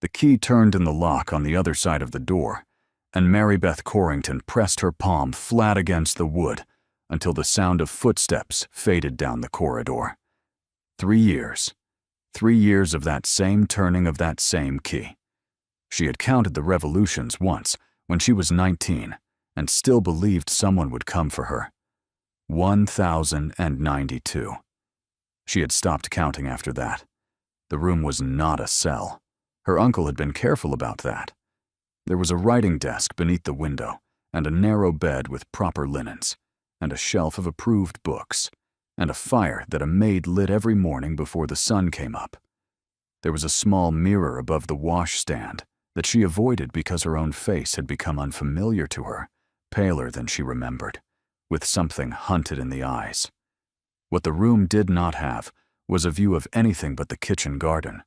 The key turned in the lock on the other side of the door, and Mary Beth Corrington pressed her palm flat against the wood until the sound of footsteps faded down the corridor. 3 years. 3 years of that same turning of that same key. She had counted the revolutions once, when she was 19, and still believed someone would come for her. 1,092. She had stopped counting after that. The room was not a cell. Her uncle had been careful about that. There was a writing desk beneath the window, and a narrow bed with proper linens, and a shelf of approved books, and a fire that a maid lit every morning before the sun came up. There was a small mirror above the washstand that she avoided because her own face had become unfamiliar to her, paler than she remembered, with something hunted in the eyes. What the room did not have was a view of anything but the kitchen garden.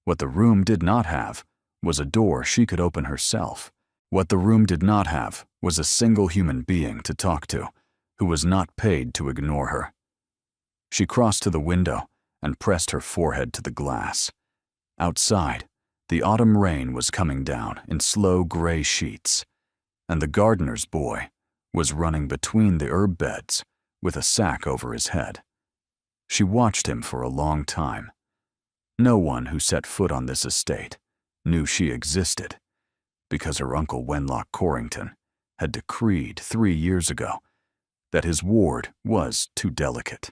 What the room did not have was a door she could open herself. What the room did not have was a single human being to talk to, who was not paid to ignore her. She crossed to the window and pressed her forehead to the glass. Outside, the autumn rain was coming down in slow gray sheets, and the gardener's boy was running between the herb beds with a sack over his head. She watched him for a long time. No one who set foot on this estate knew she existed, because her uncle Wenlock Corrington had decreed 3 years ago that his ward was too delicate,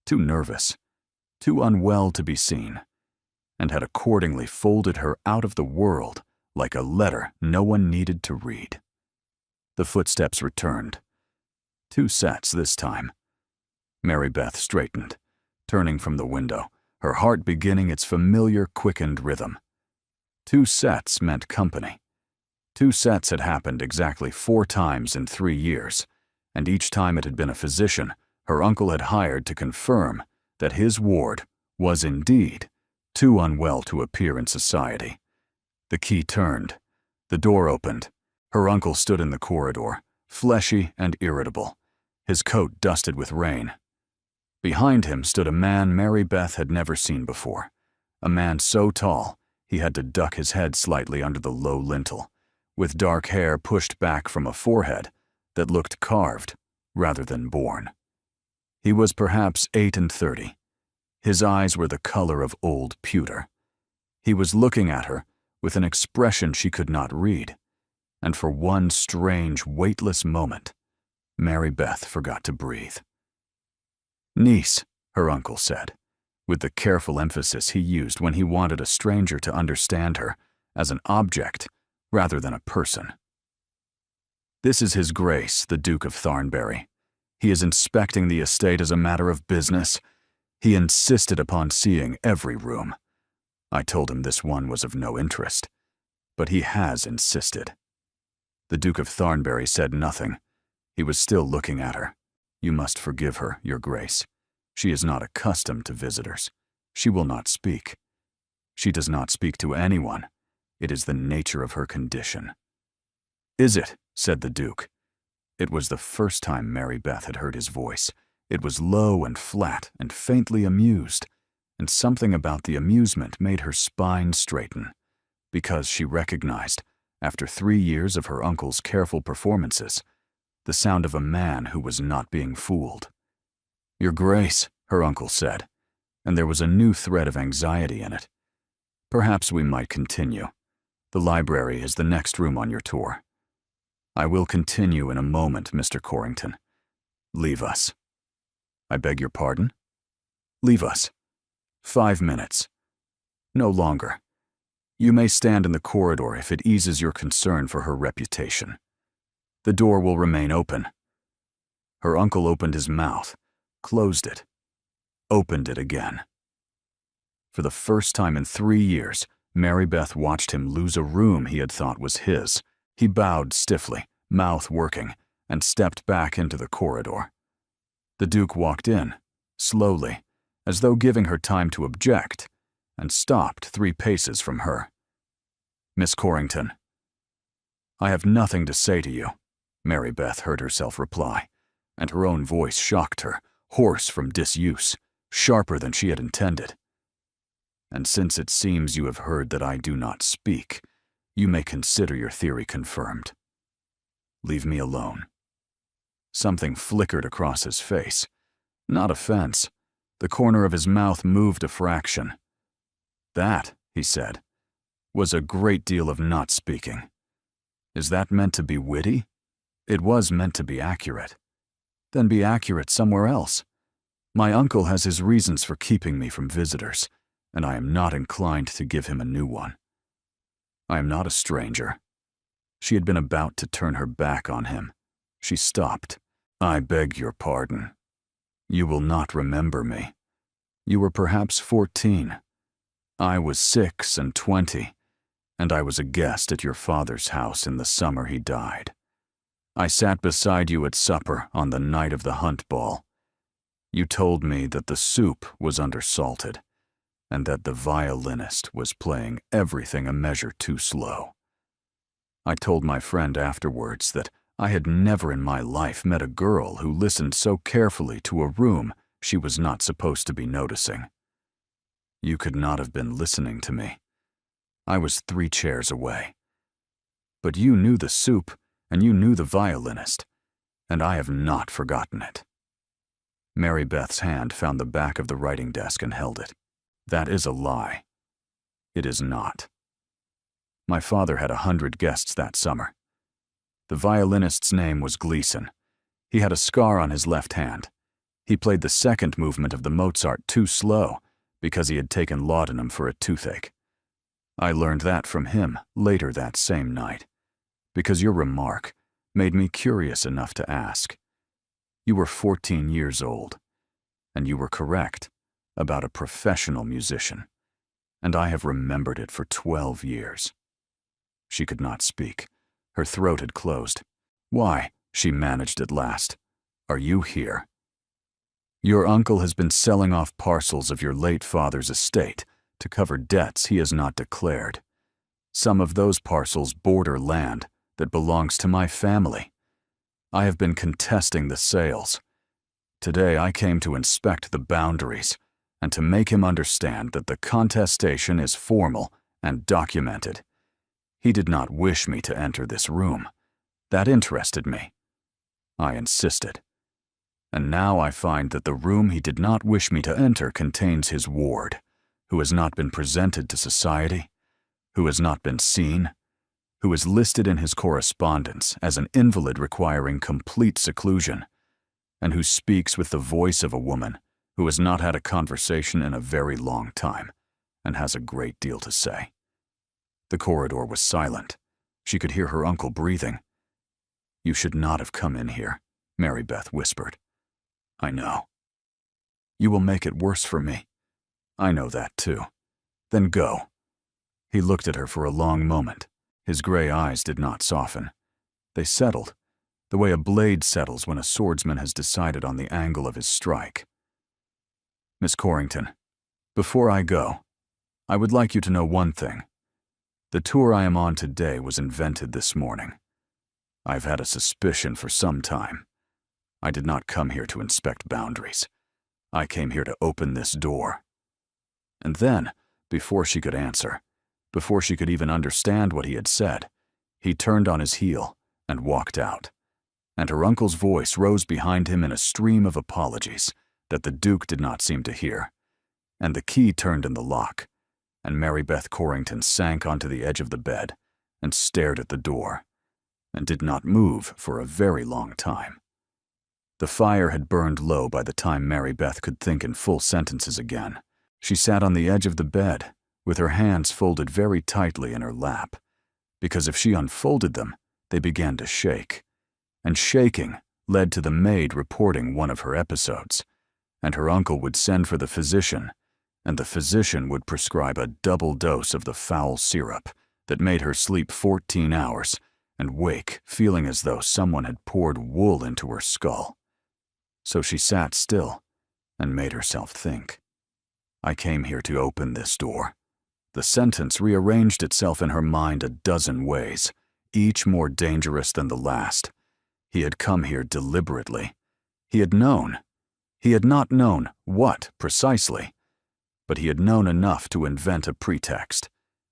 too nervous, too unwell to be seen, and had accordingly folded her out of the world like a letter no one needed to read. The footsteps returned. 2 sets this time. Mary Beth straightened, turning from the window, her heart beginning its familiar quickened rhythm. 2 sets meant company. 2 sets had happened exactly 4 times in 3 years, and each time it had been a physician her uncle had hired to confirm that his ward was indeed too unwell to appear in society. The key turned. The door opened. Her uncle stood in the corridor, fleshy and irritable, his coat dusted with rain. Behind him stood a man Mary Beth had never seen before, a man so tall he had to duck his head slightly under the low lintel, with dark hair pushed back from a forehead that looked carved rather than born. He was perhaps 38. His eyes were the color of old pewter. He was looking at her with an expression she could not read, and for one strange, weightless moment, Mary Beth forgot to breathe. "Niece," her uncle said, with the careful emphasis he used when he wanted a stranger to understand her as an object rather than a person. "This is His Grace, the Duke of Thornbury. He is inspecting the estate as a matter of business. He insisted upon seeing every room. I told him this one was of no interest, but he has insisted." The Duke of Thornbury said nothing. He was still looking at her. "You must forgive her, Your Grace. She is not accustomed to visitors. She will not speak. She does not speak to anyone. It is the nature of her condition." "Is it?" said the Duke. It was the first time Mary Beth had heard his voice. It was low and flat and faintly amused, and something about the amusement made her spine straighten, because she recognized, after 3 years of her uncle's careful performances, the sound of a man who was not being fooled. "Your Grace," her uncle said, and there was a new thread of anxiety in it. "Perhaps we might continue. The library is the next room on your tour." "I will continue in a moment, Mr. Corrington. Leave us." "I beg your pardon?" "Leave us. 5 minutes. No longer. You may stand in the corridor if it eases your concern for her reputation. The door will remain open." Her uncle opened his mouth, closed it, opened it again. For the first time in 3 years, Mary Beth watched him lose a room he had thought was his. He bowed stiffly, mouth working, and stepped back into the corridor. The Duke walked in, slowly, as though giving her time to object, and stopped 3 paces from her. "Miss Corrington." "I have nothing to say to you," Mary Beth heard herself reply, and her own voice shocked her, hoarse from disuse, sharper than she had intended. and since it seems you have heard that I do not speak, you may consider your theory confirmed. Leave me alone." Something flickered across his face. Not offense. The corner of his mouth moved a fraction. "That," he said, "was a great deal of not speaking. Is that meant to be witty? It was meant to be accurate. Then be accurate somewhere else. My uncle has his reasons for keeping me from visitors, and I am not inclined to give him a new one. I am not a stranger." She had been about to turn her back on him. She stopped. "I beg your pardon. You will not remember me. You were perhaps 14. I was 6 and 20, and I was a guest at your father's house in the summer he died. I sat beside you at supper on the night of the hunt ball. You told me that the soup was undersalted, and that the violinist was playing everything a measure too slow. I told my friend afterwards that I had never in my life met a girl who listened so carefully to a room she was not supposed to be noticing. You could not have been listening to me. I was 3 chairs away. But you knew the soup, and you knew the violinist, and I have not forgotten it." Mary Beth's hand found the back of the writing desk and held it. "That is a lie." "It is not. My father had 100 guests that summer. The violinist's name was Gleason. He had a scar on his left hand. He played the second movement of the Mozart too slow because he had taken laudanum for a toothache. I learned that from him later that same night, because your remark made me curious enough to ask. You were 14 years old, and you were correct about a professional musician, and I have remembered it for 12 years. She could not speak. Her throat had closed. "Why," she managed at last, "are you here?" "Your uncle has been selling off parcels of your late father's estate to cover debts he has not declared. Some of those parcels border land that belongs to my family. I have been contesting the sales. Today I came to inspect the boundaries and to make him understand that the contestation is formal and documented. He did not wish me to enter this room. That interested me. I insisted. And now I find that the room he did not wish me to enter contains his ward, who has not been presented to society, who has not been seen, who is listed in his correspondence as an invalid requiring complete seclusion, and who speaks with the voice of a woman who has not had a conversation in a very long time and has a great deal to say." The corridor was silent. She could hear her uncle breathing. "You should not have come in here," Mary Beth whispered. "I know." "You will make it worse for me." "I know that too. Then go." He looked at her for a long moment. His gray eyes did not soften. They settled, the way a blade settles when a swordsman has decided on the angle of his strike. "Miss Corrington, before I go, I would like you to know one thing. The tour I am on today was invented this morning. I've had a suspicion for some time. I did not come here to inspect boundaries. I came here to open this door." And then, before she could answer, before she could even understand what he had said, he turned on his heel and walked out. And her uncle's voice rose behind him in a stream of apologies that the Duke did not seem to hear. And the key turned in the lock, and Mary Beth Corrington sank onto the edge of the bed and stared at the door, and did not move for a very long time. The fire had burned low by the time Mary Beth could think in full sentences again. She sat on the edge of the bed, with her hands folded very tightly in her lap, because if she unfolded them, they began to shake. And shaking led to the maid reporting one of her episodes, and her uncle would send for the physician, and the physician would prescribe a double dose of the foul syrup that made her sleep 14 hours and wake feeling as though someone had poured wool into her skull. So she sat still and made herself think. I came here to open this door. The sentence rearranged itself in her mind a dozen ways, each more dangerous than the last. He had come here deliberately. He had known. He had not known what precisely, but he had known enough to invent a pretext,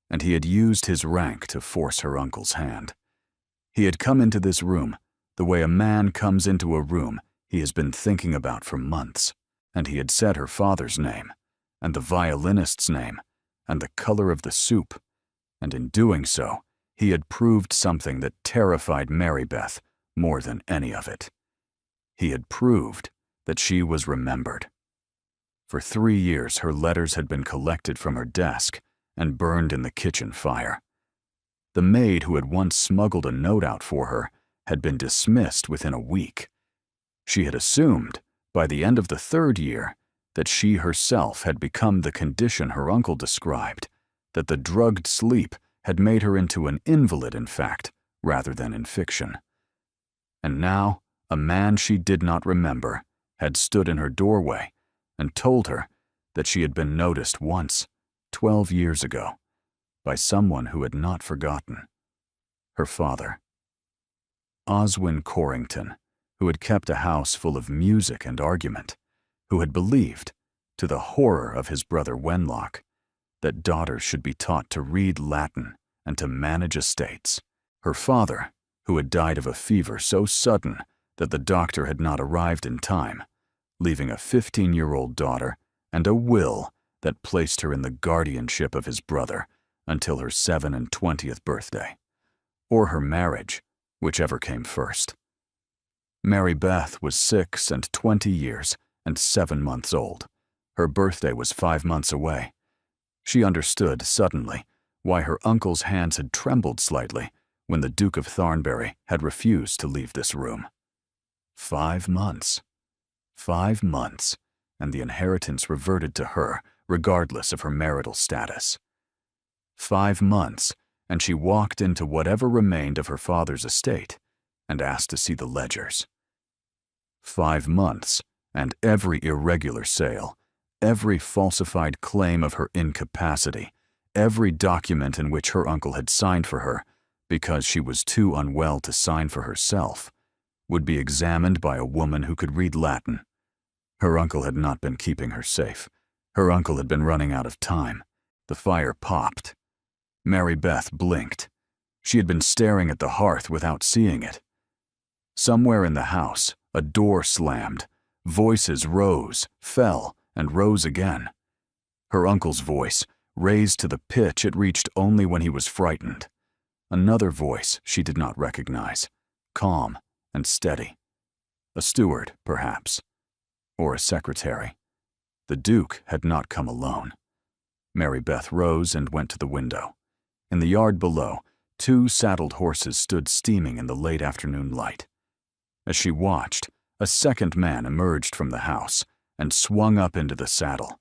and he had used his rank to force her uncle's hand. He had come into this room the way a man comes into a room he has been thinking about for months, and he had said her father's name, and the violinist's name, and the color of the soup, and in doing so, he had proved something that terrified Mary Beth more than any of it. He had proved that she was remembered. For 3 years, her letters had been collected from her desk and burned in the kitchen fire. The maid who had once smuggled a note out for her had been dismissed within a week. She had assumed, by the end of the 3rd year, that she herself had become the condition her uncle described, that the drugged sleep had made her into an invalid in fact, rather than in fiction. And now, a man she did not remember had stood in her doorway and told her that she had been noticed once, 12 years ago, by someone who had not forgotten. Her father. Oswin Corrington, who had kept a house full of music and argument, who had believed, to the horror of his brother Wenlock, that daughters should be taught to read Latin and to manage estates. Her father, who had died of a fever so sudden that the doctor had not arrived in time, leaving a 15-year-old daughter and a will that placed her in the guardianship of his brother until her 27th birthday, or her marriage, whichever came first. Mary Beth was 6 and 20 years and 7 months old. Her birthday was 5 months away. She understood suddenly why her uncle's hands had trembled slightly when the Duke of Thornbury had refused to leave this room. 5 months. 5 months, and the inheritance reverted to her, regardless of her marital status. 5 months, and she walked into whatever remained of her father's estate and asked to see the ledgers. 5 months, and every irregular sale, every falsified claim of her incapacity, every document in which her uncle had signed for her, because she was too unwell to sign for herself, would be examined by a woman who could read Latin. Her uncle had not been keeping her safe. Her uncle had been running out of time. The fire popped. Mary Beth blinked. She had been staring at the hearth without seeing it. Somewhere in the house, a door slammed. Voices rose, fell, and rose again. Her uncle's voice, raised to the pitch it reached only when he was frightened. Another voice she did not recognize, calm and steady. A steward, perhaps, or a secretary. The Duke had not come alone. Mary Beth rose and went to the window. In the yard below, 2 saddled horses stood steaming in the late afternoon light. As she watched, a second man emerged from the house and swung up into the saddle.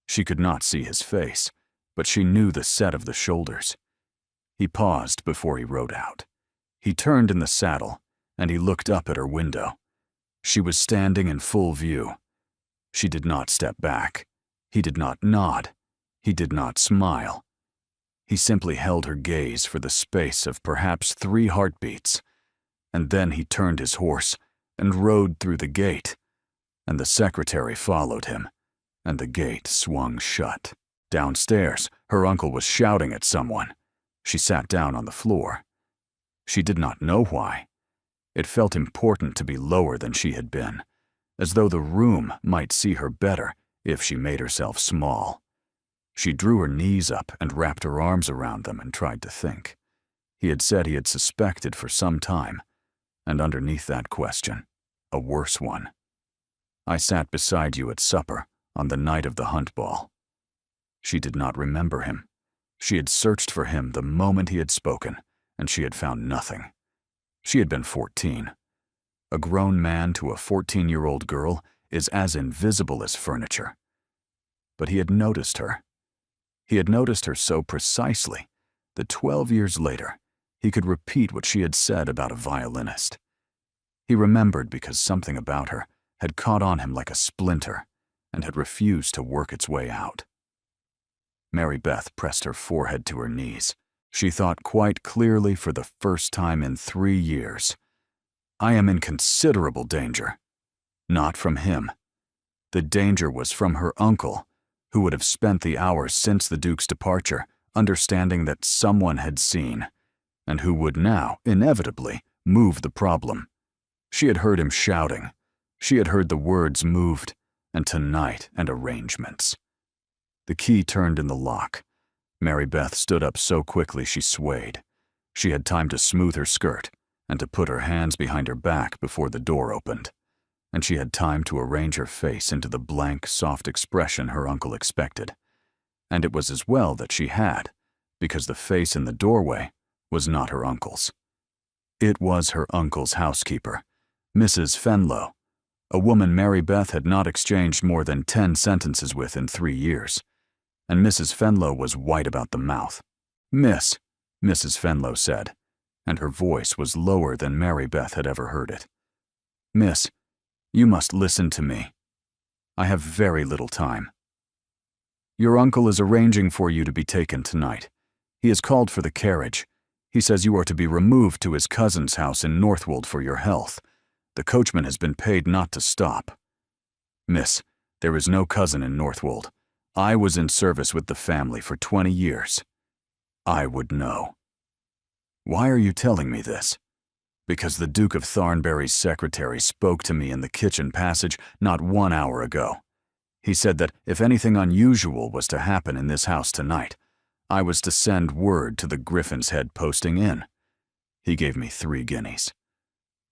She could not see his face, but she knew the set of the shoulders. He paused before he rode out. He turned in the saddle, and he looked up at her window. She was standing in full view. She did not step back. He did not nod. He did not smile. He simply held her gaze for the space of perhaps 3 heartbeats, and then he turned his horse and rode through the gate, and the secretary followed him, and the gate swung shut. Downstairs, her uncle was shouting at someone. She sat down on the floor. She did not know why. It felt important to be lower than she had been, as though the room might see her better if she made herself small. She drew her knees up and wrapped her arms around them and tried to think. He had said he had suspected for some time, and underneath that question, a worse one. I sat beside you at supper on the night of the hunt ball. She did not remember him. She had searched for him the moment he had spoken, and she had found nothing. She had been 14. A grown man to a 14-year-old girl is as invisible as furniture. But he had noticed her. He had noticed her so precisely that 12 years later, he could repeat what she had said about a violinist. He remembered because something about her had caught on him like a splinter and had refused to work its way out. Mary Beth pressed her forehead to her knees. She thought quite clearly for the first time in 3 years. I am in considerable danger. Not from him. The danger was from her uncle, who would have spent the hours since the Duke's departure understanding that someone had seen, and who would now, inevitably, move the problem. She had heard him shouting. She had heard the words moved, and tonight and arrangements. The key turned in the lock. Mary Beth stood up so quickly she swayed. She had time to smooth her skirt and to put her hands behind her back before the door opened. And she had time to arrange her face into the blank, soft expression her uncle expected. And it was as well that she had, because the face in the doorway was not her uncle's. It was her uncle's housekeeper, Mrs. Fenlow, a woman Mary Beth had not exchanged more than 10 sentences with in 3 years. And Mrs. Fenlow was white about the mouth. "Miss," Mrs. Fenlow said, and her voice was lower than Mary Beth had ever heard it. "Miss, you must listen to me. I have very little time. Your uncle is arranging for you to be taken tonight. He has called for the carriage. He says you are to be removed to his cousin's house in Northwold for your health. The coachman has been paid not to stop. Miss, there is no cousin in Northwold. I was in service with the family for 20 years. I would know. Why are you telling me this? Because the Duke of Thornbury's secretary spoke to me in the kitchen passage not 1 hour ago. He said that if anything unusual was to happen in this house tonight, I was to send word to the Griffin's Head posting in. He gave me 3 guineas.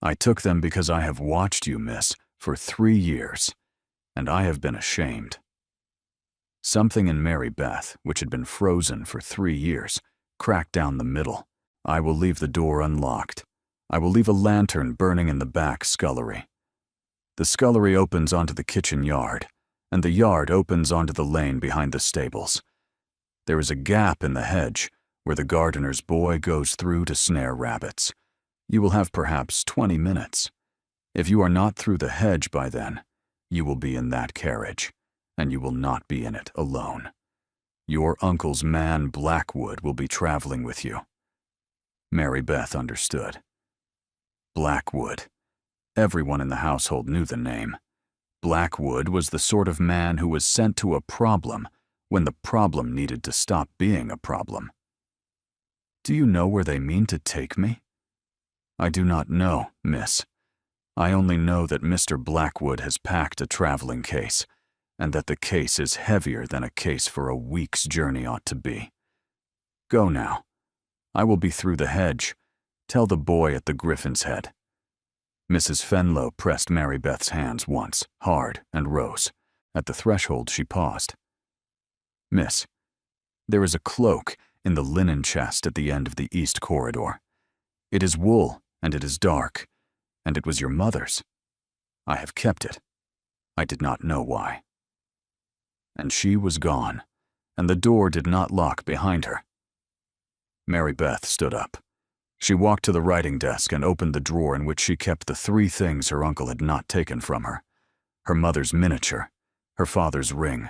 I took them because I have watched you, miss, for 3 years, and I have been ashamed." Something in Mary Beth, which had been frozen for 3 years, cracked down the middle. I will leave the door unlocked. I will leave a lantern burning in the back scullery. The scullery opens onto the kitchen yard, and the yard opens onto the lane behind the stables. There is a gap in the hedge where the gardener's boy goes through to snare rabbits. You will have perhaps 20 minutes. If you are not through the hedge by then, you will be in that carriage, and you will not be in it alone. Your uncle's man Blackwood will be traveling with you. Mary Beth understood. Blackwood. Everyone in the household knew the name. Blackwood was the sort of man who was sent to a problem when the problem needed to stop being a problem. "Do you know where they mean to take me?" "I do not know, miss. I only know that Mr. Blackwood has packed a traveling case, and that the case is heavier than a case for a week's journey ought to be. Go now. I will be through the hedge. Tell the boy at the Griffin's Head." Mrs. Fenlow pressed Mary Beth's hands once, hard, and rose. At the threshold she paused. "Miss, there is a cloak in the linen chest at the end of the east corridor. It is wool, and it is dark, and it was your mother's. I have kept it. I did not know why." And she was gone, and the door did not lock behind her. Mary Beth stood up. She walked to the writing desk and opened the drawer in which she kept the 3 things her uncle had not taken from her: her mother's miniature, her father's ring,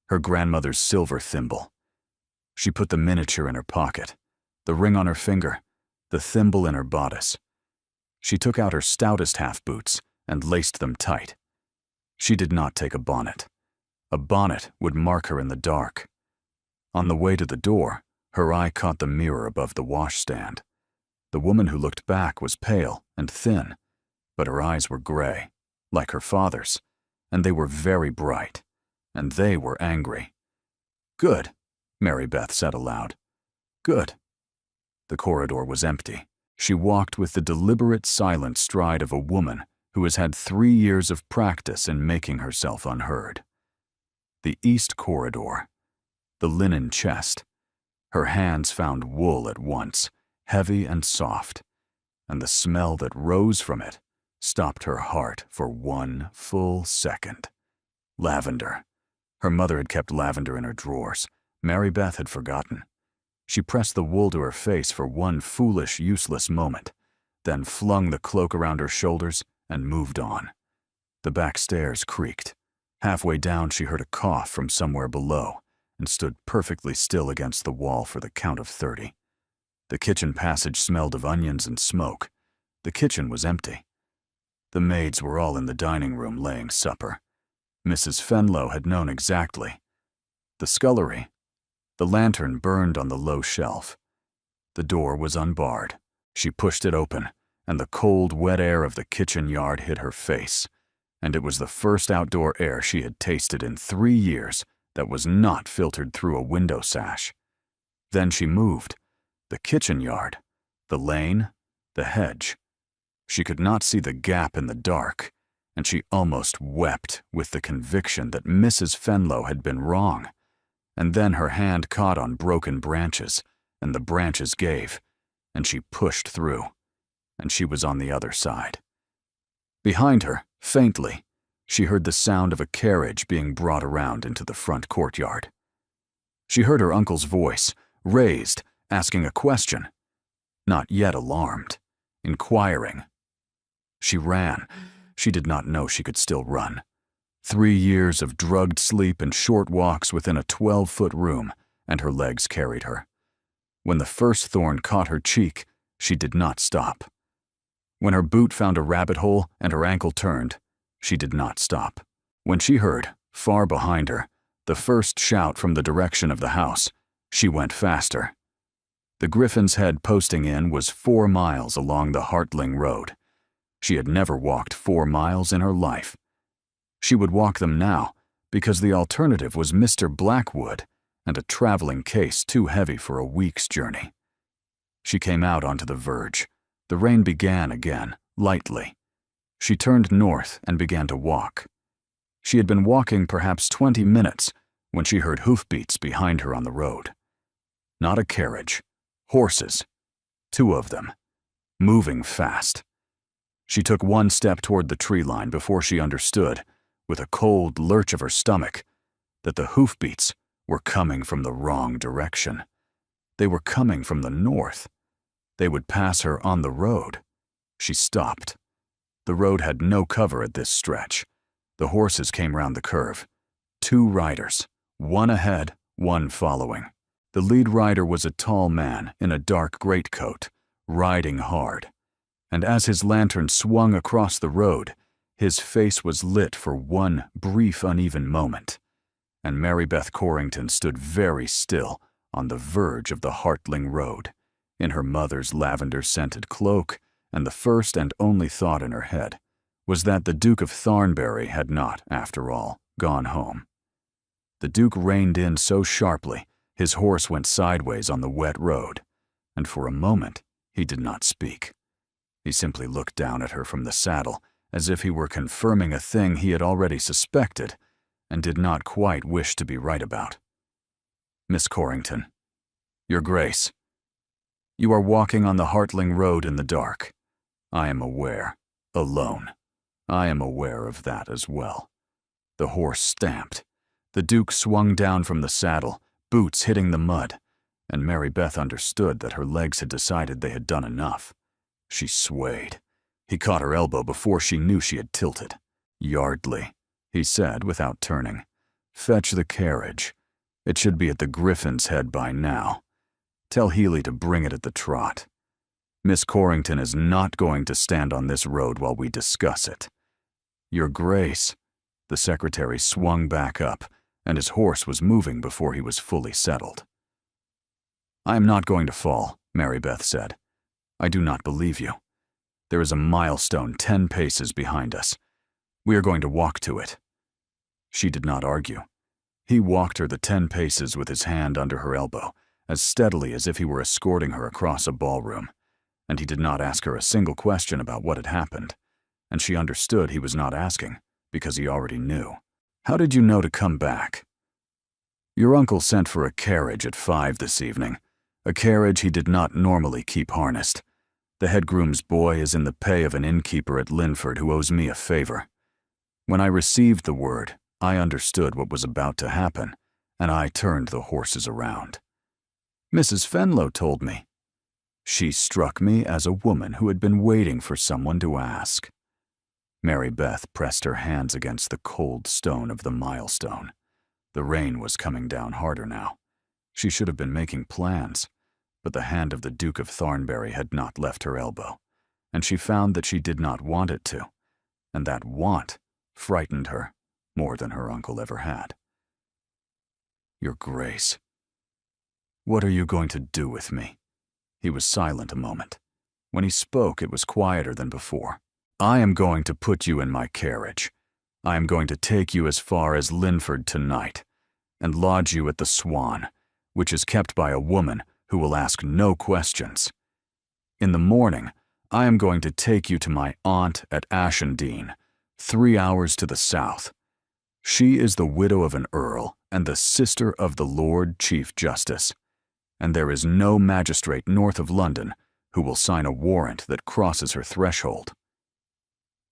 her grandmother's silver thimble. She put the miniature in her pocket, the ring on her finger, the thimble in her bodice. She took out her stoutest half-boots and laced them tight. She did not take a bonnet. A bonnet would mark her in the dark. On the way to the door, her eye caught the mirror above the washstand. The woman who looked back was pale and thin, but her eyes were gray, like her father's, and they were very bright, and they were angry. "Good," Mary Beth said aloud. "Good." The corridor was empty. She walked with the deliberate, silent stride of a woman who has had 3 years of practice in making herself unheard. The east corridor. The linen chest. Her hands found wool at once, heavy and soft, and the smell that rose from it stopped her heart for 1 full second. Lavender. Her mother had kept lavender in her drawers. Mary Beth had forgotten. She pressed the wool to her face for 1 foolish, useless moment, then flung the cloak around her shoulders and moved on. The back stairs creaked. Halfway down, she heard a cough from somewhere below and stood perfectly still against the wall for the count of 30. The kitchen passage smelled of onions and smoke. The kitchen was empty. The maids were all in the dining room laying supper. Mrs. Fenlow had known exactly. The scullery. The lantern burned on the low shelf. The door was unbarred. She pushed it open, and the cold, wet air of the kitchen yard hit her face, and it was the first outdoor air she had tasted in 3 years that was not filtered through a window sash. Then she moved. The kitchen yard, the lane, the hedge. She could not see the gap in the dark, and she almost wept with the conviction that Mrs. Fenlow had been wrong. And then her hand caught on broken branches, and the branches gave, and she pushed through, and she was on the other side. Behind her, faintly, she heard the sound of a carriage being brought around into the front courtyard. She heard her uncle's voice, raised, asking a question. Not yet alarmed, inquiring. She ran. She did not know she could still run. 3 years of drugged sleep and short walks within a 12-foot room, and her legs carried her. When the first thorn caught her cheek, she did not stop. When her boot found a rabbit hole and her ankle turned, she did not stop. When she heard, far behind her, the first shout from the direction of the house, she went faster. The Griffin's Head posting inn was 4 miles along the Hartling Road. She had never walked 4 miles in her life. She would walk them now, because the alternative was Mr. Blackwood and a traveling case too heavy for a week's journey. She came out onto the verge. The rain began again, lightly. She turned north and began to walk. She had been walking perhaps 20 minutes when she heard hoofbeats behind her on the road. Not a carriage. Horses. 2 of them. Moving fast. She took 1 step toward the tree line before she understood, with a cold lurch of her stomach, that the hoofbeats were coming from the wrong direction. They were coming from the north. They would pass her on the road. She stopped. The road had no cover at this stretch. The horses came round the curve. 2 riders, 1 ahead, 1 following. The lead rider was a tall man in a dark greatcoat, riding hard. And as his lantern swung across the road, his face was lit for 1 brief, uneven moment, and Mary Beth Corrington stood very still on the verge of the Hartling Road, in her mother's lavender-scented cloak, and the first and only thought in her head was that the Duke of Thornbury had not, after all, gone home. The Duke reined in so sharply, his horse went sideways on the wet road, and for a moment he did not speak. He simply looked down at her from the saddle, as if he were confirming a thing he had already suspected and did not quite wish to be right about. Miss Corrington, Your Grace, you are walking on the Hartling Road in the dark. I am aware. Alone. I am aware of that as well. The horse stamped. The Duke swung down from the saddle, boots hitting the mud, and Mary Beth understood that her legs had decided they had done enough. She swayed. He caught her elbow before she knew she had tilted. Yardley, he said without turning. Fetch the carriage. It should be at the Griffin's Head by now. Tell Healy to bring it at the trot. Miss Corrington is not going to stand on this road while we discuss it. Your Grace. The secretary swung back up, and his horse was moving before he was fully settled. I am not going to fall, Mary Beth said. I do not believe you. There is a milestone 10 paces behind us. We are going to walk to it. She did not argue. He walked her the 10 paces with his hand under her elbow, as steadily as if he were escorting her across a ballroom, and he did not ask her a single question about what had happened, and she understood he was not asking, because he already knew. How did you know to come back? Your uncle sent for a carriage at 5 this evening, a carriage he did not normally keep harnessed. The head groom's boy is in the pay of an innkeeper at Linford who owes me a favor. When I received the word, I understood what was about to happen, and I turned the horses around. Mrs. Fenlow told me. She struck me as a woman who had been waiting for someone to ask. Mary Beth pressed her hands against the cold stone of the milestone. The rain was coming down harder now. She should have been making plans, but the hand of the Duke of Thornbury had not left her elbow, and she found that she did not want it to, and that want frightened her more than her uncle ever had. Your Grace. What are you going to do with me? He was silent a moment. When he spoke, it was quieter than before. I am going to put you in my carriage. I am going to take you as far as Linford tonight, and lodge you at the Swan, which is kept by a woman who will ask no questions. In the morning, I am going to take you to my aunt at Ashendene, 3 hours to the south. She is the widow of an earl and the sister of the Lord Chief Justice, and there is no magistrate north of London who will sign a warrant that crosses her threshold.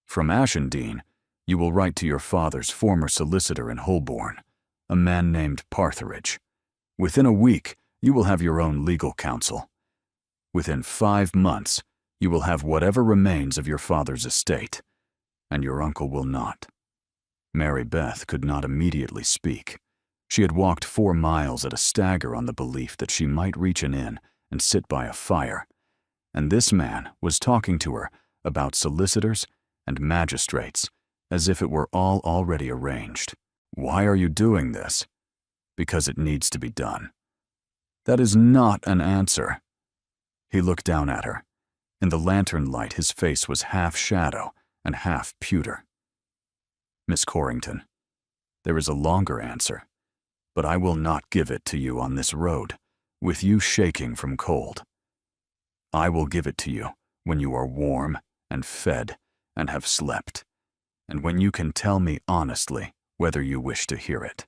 From Ashendene, you will write to your father's former solicitor in Holborn, a man named Partheridge. Within a week, you will have your own legal counsel. Within 5 months, you will have whatever remains of your father's estate, and your uncle will not. Mary Beth could not immediately speak. She had walked 4 miles at a stagger on the belief that she might reach an inn and sit by a fire, and this man was talking to her about solicitors and magistrates as if it were all already arranged. Why are you doing this? Because it needs to be done. That is not an answer. He looked down at her. In the lantern light, his face was half shadow and half pewter. Miss Corrington, there is a longer answer, but I will not give it to you on this road, with you shaking from cold. I will give it to you when you are warm and fed and have slept, and when you can tell me honestly whether you wish to hear it.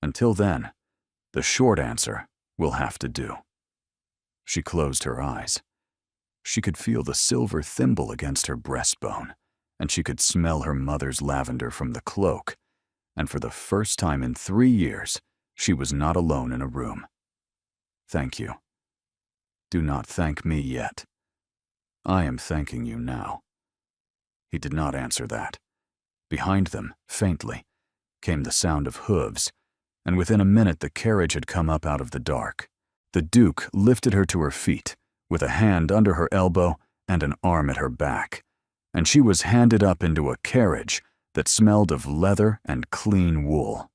Until then, the short answer will have to do. She closed her eyes. She could feel the silver thimble against her breastbone, and she could smell her mother's lavender from the cloak, and for the first time in 3 years, she was not alone in a room. Thank you. Do not thank me yet. I am thanking you now. He did not answer that. Behind them, faintly, came the sound of hooves, and within a minute the carriage had come up out of the dark. The Duke lifted her to her feet, with a hand under her elbow and an arm at her back, and she was handed up into a carriage that smelled of leather and clean wool.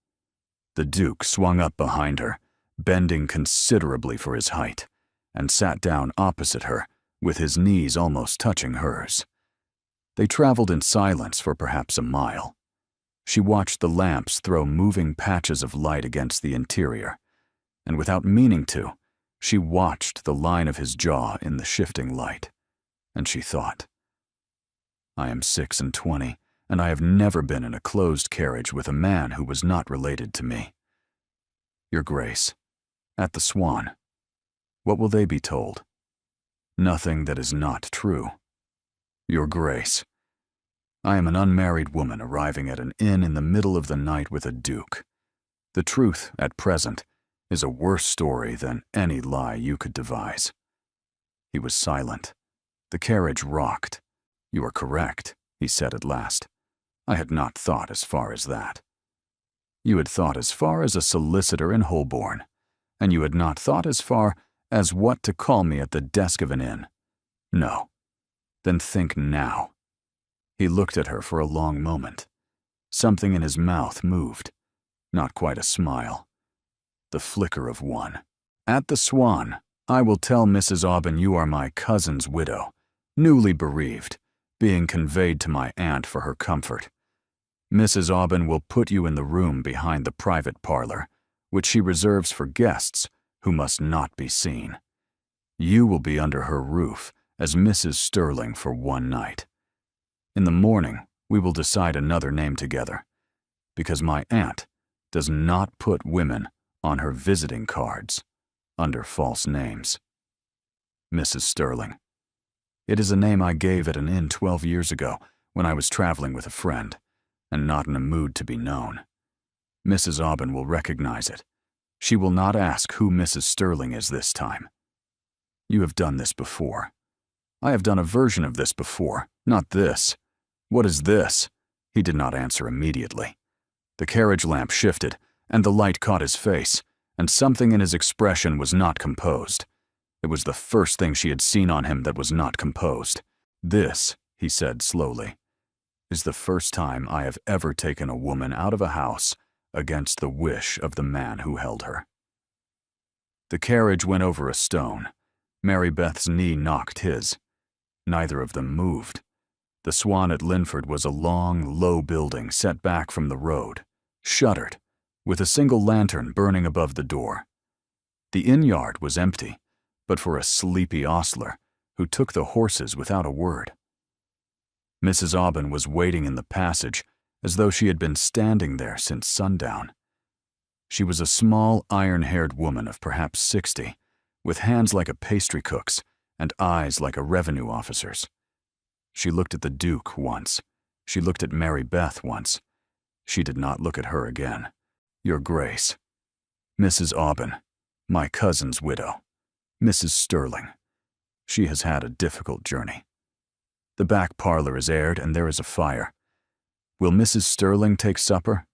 The Duke swung up behind her, bending considerably for his height, and sat down opposite her, with his knees almost touching hers. They traveled in silence for perhaps a mile. She watched the lamps throw moving patches of light against the interior, and without meaning to, she watched the line of his jaw in the shifting light, and she thought, I am 26, and I have never been in a closed carriage with a man who was not related to me. Your Grace, at the Swan, what will they be told? Nothing that is not true. Your Grace, I am an unmarried woman arriving at an inn in the middle of the night with a duke. The truth, at present, is a worse story than any lie you could devise. He was silent. The carriage rocked. You are correct, he said at last. I had not thought as far as that. You had thought as far as a solicitor in Holborn, and you had not thought as far as what to call me at the desk of an inn. No. Then think now. He looked at her for a long moment. Something in his mouth moved. Not quite a smile. The flicker of one. At the Swan, I will tell Mrs. Aubyn you are my cousin's widow, newly bereaved, being conveyed to my aunt for her comfort. Mrs. Aubyn will put you in the room behind the private parlor, which she reserves for guests who must not be seen. You will be under her roof as Mrs. Sterling for one night. In the morning, we will decide another name together, because my aunt does not put women on her visiting cards under false names. Mrs. Sterling. It is a name I gave at an inn 12 years ago when I was traveling with a friend, and not in a mood to be known. Mrs. Aubyn will recognize it. She will not ask who Mrs. Sterling is this time. You have done this before. I have done a version of this before, not this. What is this? He did not answer immediately. The carriage lamp shifted, and the light caught his face, and something in his expression was not composed. It was the first thing she had seen on him that was not composed. This, he said slowly, is the first time I have ever taken a woman out of a house against the wish of the man who held her. The carriage went over a stone. Mary Beth's knee knocked his. Neither of them moved. The Swan at Linford was a long, low building set back from the road, shuttered, with a single lantern burning above the door. The inn yard was empty, but for a sleepy ostler who took the horses without a word. Mrs. Aubyn was waiting in the passage as though she had been standing there since sundown. She was a small, iron-haired woman of perhaps 60, with hands like a pastry cook's and eyes like a revenue officer's. She looked at the Duke once. She looked at Mary Beth once. She did not look at her again. Your Grace. Mrs. Aubyn, my cousin's widow. Mrs. Sterling. She has had a difficult journey. The back parlor is aired and there is a fire. Will Mrs. Sterling take supper?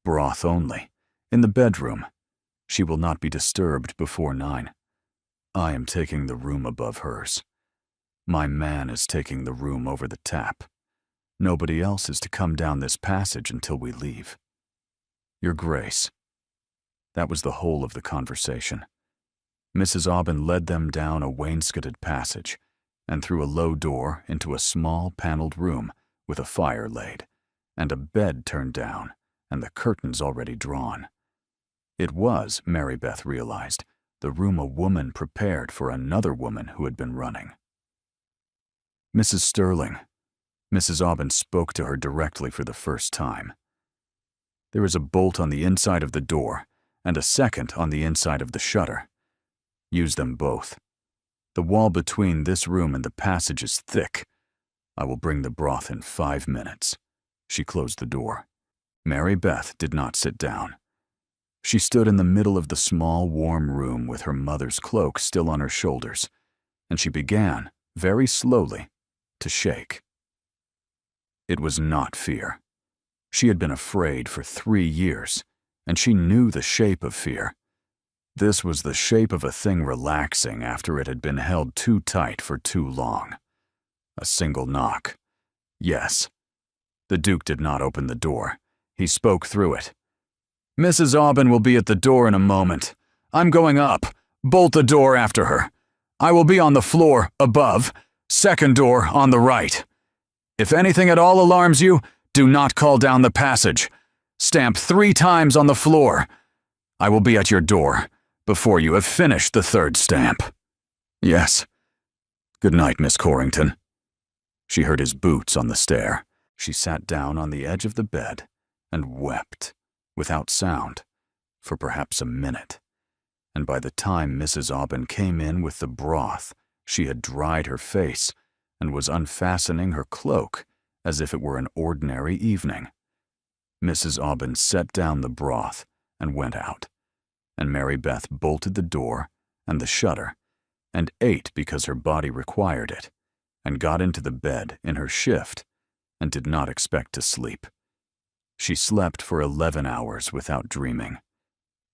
Broth only. In the bedroom. She will not be disturbed before 9. I am taking the room above hers. My man is taking the room over the tap. Nobody else is to come down this passage until we leave. Your Grace. That was the whole of the conversation. Mrs. Aubyn led them down a wainscoted passage and through a low door into a small paneled room with a fire laid, and a bed turned down, and the curtains already drawn. It was, Mary Beth realized, the room a woman prepared for another woman who had been running. Mrs. Sterling. Mrs. Aubyn spoke to her directly for the first time. There is a bolt on the inside of the door, and a second on the inside of the shutter. Use them both. The wall between this room and the passage is thick. I will bring the broth in 5 minutes. She closed the door. Mary Beth did not sit down. She stood in the middle of the small, warm room with her mother's cloak still on her shoulders, and she began, very slowly, to shake. It was not fear. She had been afraid for 3 years, and she knew the shape of fear. This was the shape of a thing relaxing after it had been held too tight for too long. A single knock. Yes. The Duke did not open the door. He spoke through it. Mrs. Aubyn will be at the door in a moment. I'm going up. Bolt the door after her. I will be on the floor, above. Second door on the right. If anything at all alarms you, do not call down the passage. Stamp 3 times on the floor. I will be at your door before you have finished the 3rd stamp. Yes. Good night, Miss Corrington. She heard his boots on the stair. She sat down on the edge of the bed and wept, without sound, for perhaps a minute. And by the time Mrs. Aubyn came in with the broth, she had dried her face and was unfastening her cloak as if it were an ordinary evening. Mrs. Aubyn set down the broth and went out, and Mary Beth bolted the door and the shutter, and ate because her body required it, and got into the bed in her shift, and did not expect to sleep. She slept for 11 hours without dreaming.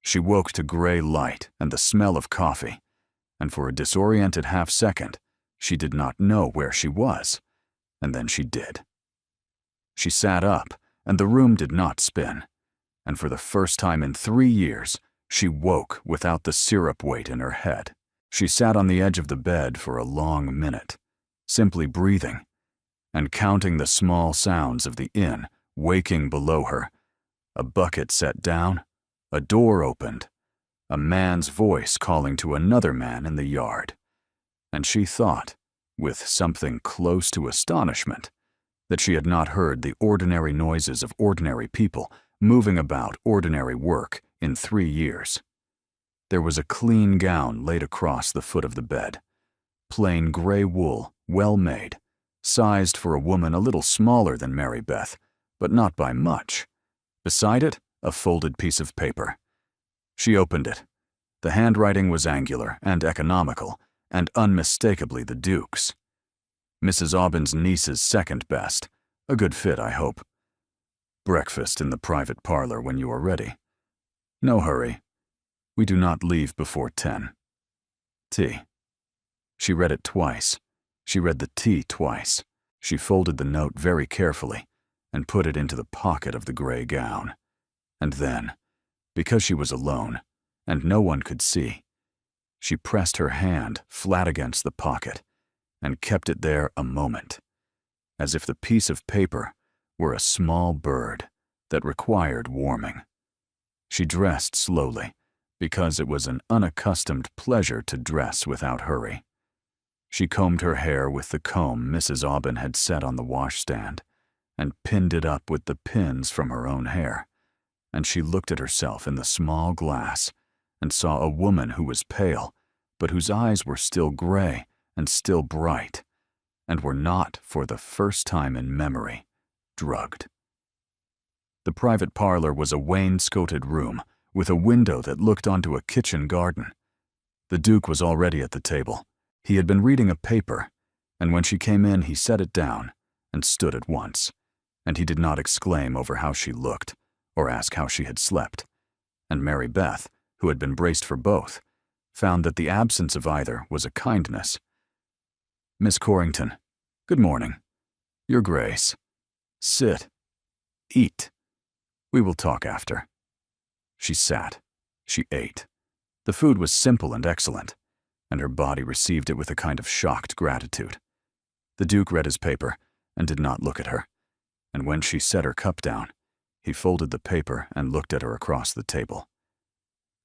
She woke to gray light and the smell of coffee, and for a disoriented half-second, she did not know where she was, and then she did. She sat up, and the room did not spin, and for the first time in 3 years, she woke without the syrup weight in her head. She sat on the edge of the bed for a long minute, simply breathing, and counting the small sounds of the inn waking below her. A bucket set down, a door opened, a man's voice calling to another man in the yard, and she thought, with something close to astonishment, that she had not heard the ordinary noises of ordinary people moving about ordinary work in 3 years. There was a clean gown laid across the foot of the bed, plain gray wool, well made, sized for a woman a little smaller than Mary Beth, but not by much. Beside it, a folded piece of paper. She opened it. The handwriting was angular and economical, and unmistakably the Duke's. Mrs. Aubyn's niece's second best. A good fit, I hope. Breakfast in the private parlor when you are ready. No hurry. We do not leave before 10. Tea. She read it twice. She read the tea twice. She folded the note very carefully and put it into the pocket of the gray gown. And then, because she was alone, and no one could see, she pressed her hand flat against the pocket and kept it there a moment, as if the piece of paper were a small bird that required warming. She dressed slowly, because it was an unaccustomed pleasure to dress without hurry. She combed her hair with the comb Mrs. Aubyn had set on the washstand, and pinned it up with the pins from her own hair, and she looked at herself in the small glass and saw a woman who was pale, but whose eyes were still gray and still bright, and were not, for the first time in memory, drugged. The private parlor was a wainscoted room with a window that looked onto a kitchen garden. The Duke was already at the table. He had been reading a paper, and when she came in he set it down and stood at once, and he did not exclaim over how she looked or ask how she had slept, and Mary Beth, who had been braced for both, found that the absence of either was a kindness. "Miss Corrington, good morning. Your Grace. Sit. Eat. We will talk after." She sat. She ate. The food was simple and excellent, and her body received it with a kind of shocked gratitude. The Duke read his paper and did not look at her, and when she set her cup down, he folded the paper and looked at her across the table.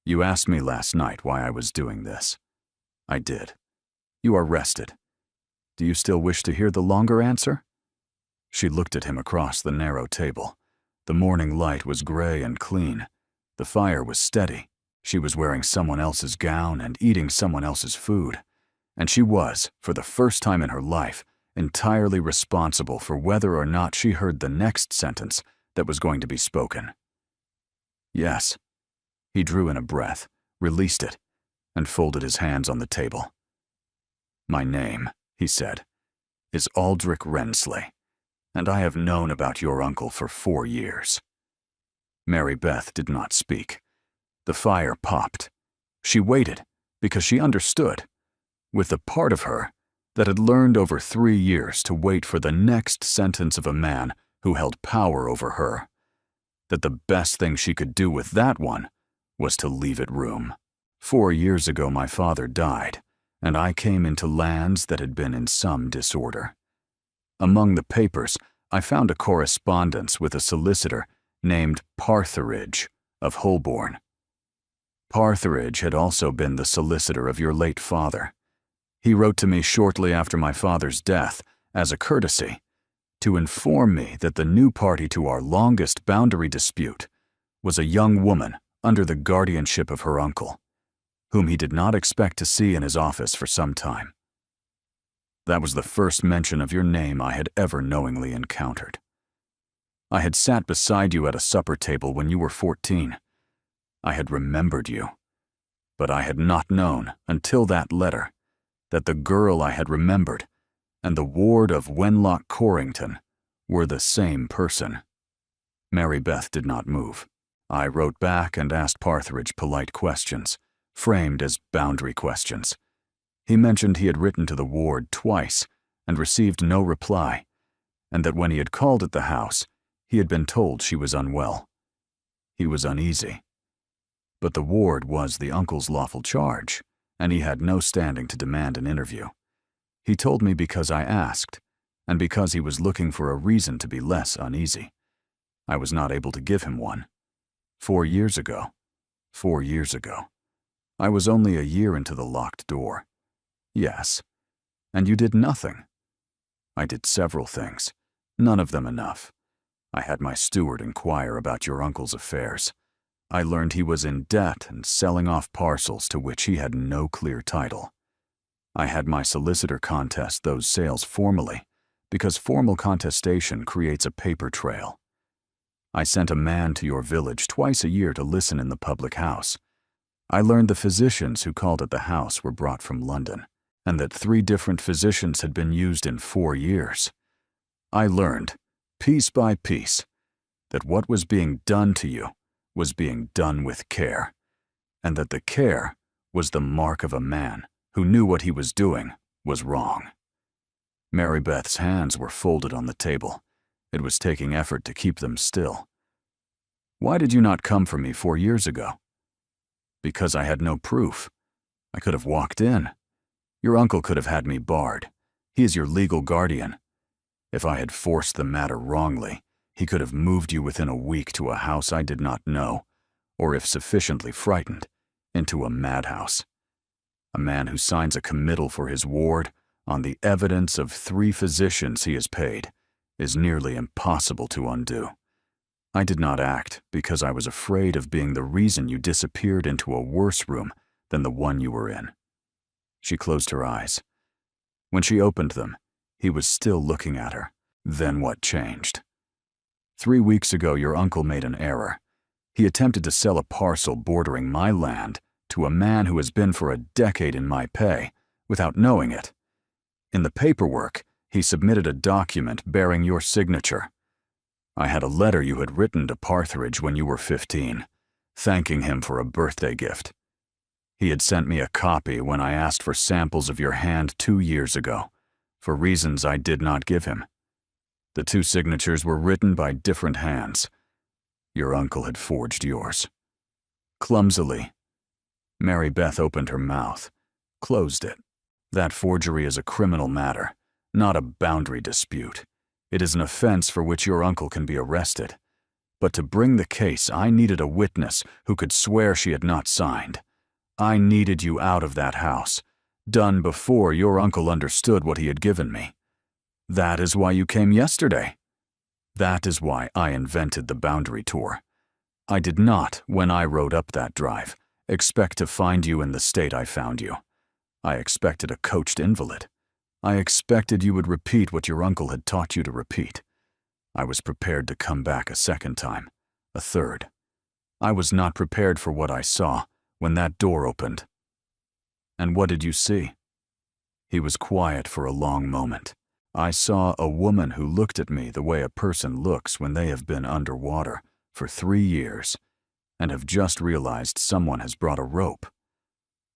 "You asked me last night why I was doing this. I did. You are rested. Do you still wish to hear the longer answer?" She looked at him across the narrow table. The morning light was gray and clean. The fire was steady. She was wearing someone else's gown and eating someone else's food. And she was, for the first time in her life, entirely responsible for whether or not she heard the next sentence that was going to be spoken. "Yes." He drew in a breath, released it, and folded his hands on the table. "My name," he said, "is Aldrich Rensley, and I have known about your uncle for 4 years." Mary Beth did not speak. The fire popped. She waited, because she understood, with the part of her that had learned over 3 years to wait for the next sentence of a man who held power over her, that the best thing she could do with that one was to leave it room. 4 years ago my father died, and I came into lands that had been in some disorder. Among the papers, I found a correspondence with a solicitor named Partheridge of Holborn. Partheridge had also been the solicitor of your late father. He wrote to me shortly after my father's death, as a courtesy, to inform me that the new party to our longest boundary dispute was a young woman under the guardianship of her uncle, whom he did not expect to see in his office for some time. That was the first mention of your name I had ever knowingly encountered. I had sat beside you at a supper table when you were 14. I had remembered you, but I had not known, until that letter, that the girl I had remembered and the ward of Wenlock Corrington were the same person. Mary Beth did not move. I wrote back and asked Partheridge polite questions, framed as boundary questions. He mentioned he had written to the ward twice and received no reply, and that when he had called at the house, he had been told she was unwell. He was uneasy. But the ward was the uncle's lawful charge, and he had no standing to demand an interview. He told me because I asked, and because he was looking for a reason to be less uneasy. I was not able to give him one. 4 years ago. 4 years ago. I was only a year into the locked door. Yes. And you did nothing. I did several things, none of them enough. I had my steward inquire about your uncle's affairs. I learned he was in debt and selling off parcels to which he had no clear title. I had my solicitor contest those sales formally, because formal contestation creates a paper trail. I sent a man to your village twice a year to listen in the public house. I learned the physicians who called at the house were brought from London, and that 3 different physicians had been used in 4 years. I learned, piece by piece, that what was being done to you was being done with care, and that the care was the mark of a man who knew what he was doing was wrong. Mary Beth's hands were folded on the table. It was taking effort to keep them still. Why did you not come for me 4 years ago? Because I had no proof. I could have walked in. Your uncle could have had me barred. He is your legal guardian. If I had forced the matter wrongly, he could have moved you within a week to a house I did not know, or if sufficiently frightened, into a madhouse. A man who signs a committal for his ward on the evidence of 3 physicians he has paid is nearly impossible to undo. I did not act because I was afraid of being the reason you disappeared into a worse room than the one you were in. She closed her eyes. When she opened them, he was still looking at her. Then what changed? 3 weeks ago, your uncle made an error. He attempted to sell a parcel bordering my land to a man who has been for a decade in my pay, without knowing it. In the paperwork, he submitted a document bearing your signature. I had a letter you had written to Partheridge when you were 15, thanking him for a birthday gift. He had sent me a copy when I asked for samples of your hand 2 years ago, for reasons I did not give him. The 2 signatures were written by different hands. Your uncle had forged yours. Clumsily, Mary Beth opened her mouth, closed it. That forgery is a criminal matter, not a boundary dispute. It is an offense for which your uncle can be arrested. But to bring the case, I needed a witness who could swear she had not signed. I needed you out of that house, done before your uncle understood what he had given me. That is why you came yesterday. That is why I invented the boundary tour. I did not, when I rode up that drive, expect to find you in the state I found you. I expected a coached invalid. I expected you would repeat what your uncle had taught you to repeat. I was prepared to come back a second time, a third. I was not prepared for what I saw when that door opened. And what did you see? He was quiet for a long moment. I saw a woman who looked at me the way a person looks when they have been underwater for 3 years and have just realized someone has brought a rope.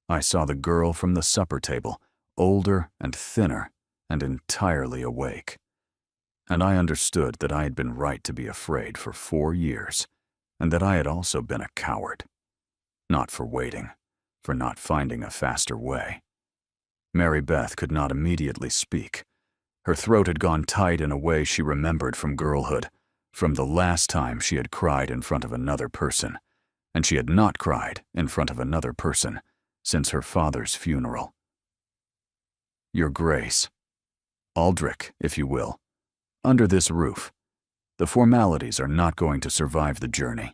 I saw the girl from the supper table, older and thinner and entirely awake. And I understood that I had been right to be afraid for 4 years, and that I had also been a coward. Not for waiting, for not finding a faster way. Mary Beth could not immediately speak. Her throat had gone tight in a way she remembered from girlhood, from the last time she had cried in front of another person, and she had not cried in front of another person since her father's funeral. Your Grace, Aldrich, if you will, under this roof. The formalities are not going to survive the journey.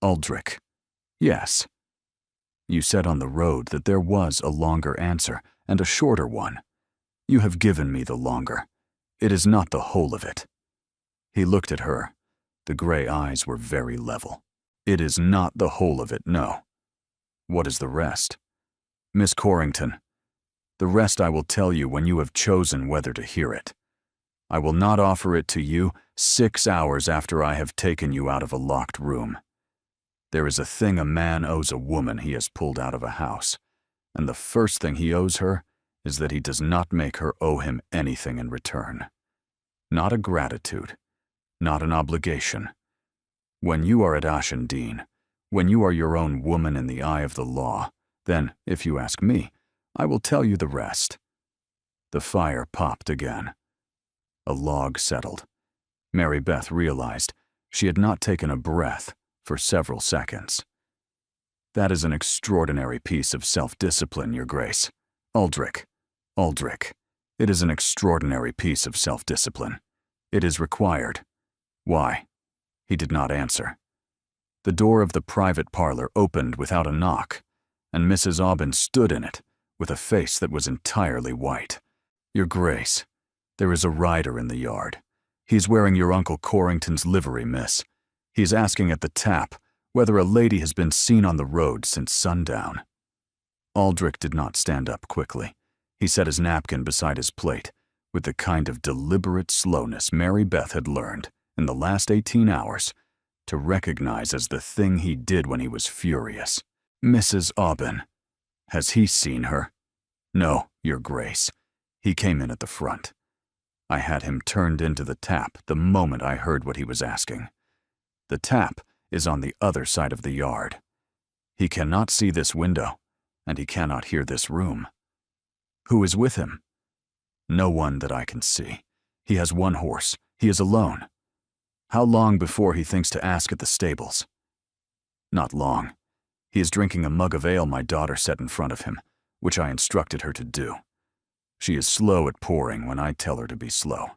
Aldrich, yes. You said on the road that there was a longer answer and a shorter one. You have given me the longer. It is not the whole of it. He looked at her. The gray eyes were very level. It is not the whole of it, no. What is the rest? Miss Corrington, the rest I will tell you when you have chosen whether to hear it. I will not offer it to you 6 hours after I have taken you out of a locked room. There is a thing a man owes a woman he has pulled out of a house, and the first thing he owes her is that he does not make her owe him anything in return. Not a gratitude, not an obligation. When you are at Ashendene, when you are your own woman in the eye of the law, then, if you ask me, I will tell you the rest. The fire popped again. A log settled. Mary Beth realized she had not taken a breath for several seconds. That is an extraordinary piece of self-discipline, Your Grace. Aldrich, Aldrich, it is an extraordinary piece of self-discipline. It is required. Why? He did not answer. The door of the private parlor opened without a knock, and Mrs. Aubyn stood in it with a face that was entirely white. Your Grace, there is a rider in the yard. He's wearing your Uncle Corrington's livery, miss. He's asking at the tap whether a lady has been seen on the road since sundown. Aldrich did not stand up quickly. He set his napkin beside his plate with the kind of deliberate slowness Mary Beth had learned in the last 18 hours to recognize as the thing he did when he was furious. Mrs. Aubyn. Has he seen her? No, Your Grace. He came in at the front. I had him turned into the tap the moment I heard what he was asking. The tap is on the other side of the yard. He cannot see this window, and he cannot hear this room. Who is with him? No one that I can see. He has one horse. He is alone. How long before he thinks to ask at the stables? Not long. He is drinking a mug of ale my daughter set in front of him, which I instructed her to do. She is slow at pouring when I tell her to be slow.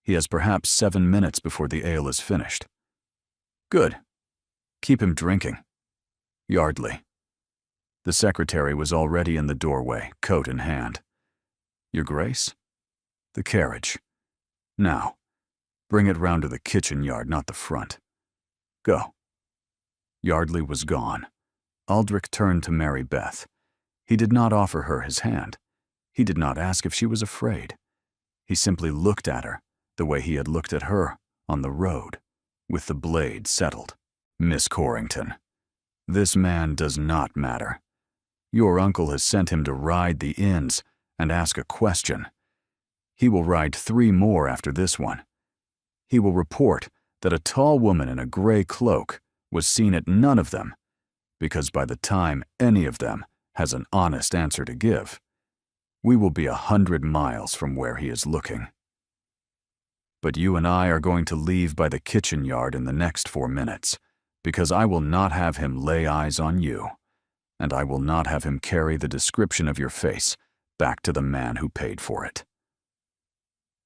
He has perhaps 7 minutes before the ale is finished. Good. Keep him drinking. Yardley. The secretary was already in the doorway, coat in hand. Your Grace? The carriage. Now, bring it round to the kitchen yard, not the front. Go. Yardley was gone. Aldrich turned to Mary Beth. He did not offer her his hand. He did not ask if she was afraid. He simply looked at her, the way he had looked at her on the road, with the blade settled. Miss Corrington, this man does not matter. Your uncle has sent him to ride the inns and ask a question. He will ride 3 more after this one. He will report that a tall woman in a gray cloak was seen at none of them, because by the time any of them has an honest answer to give, we will be 100 miles from where he is looking. But you and I are going to leave by the kitchen yard in the next 4 minutes, because I will not have him lay eyes on you, and I will not have him carry the description of your face back to the man who paid for it.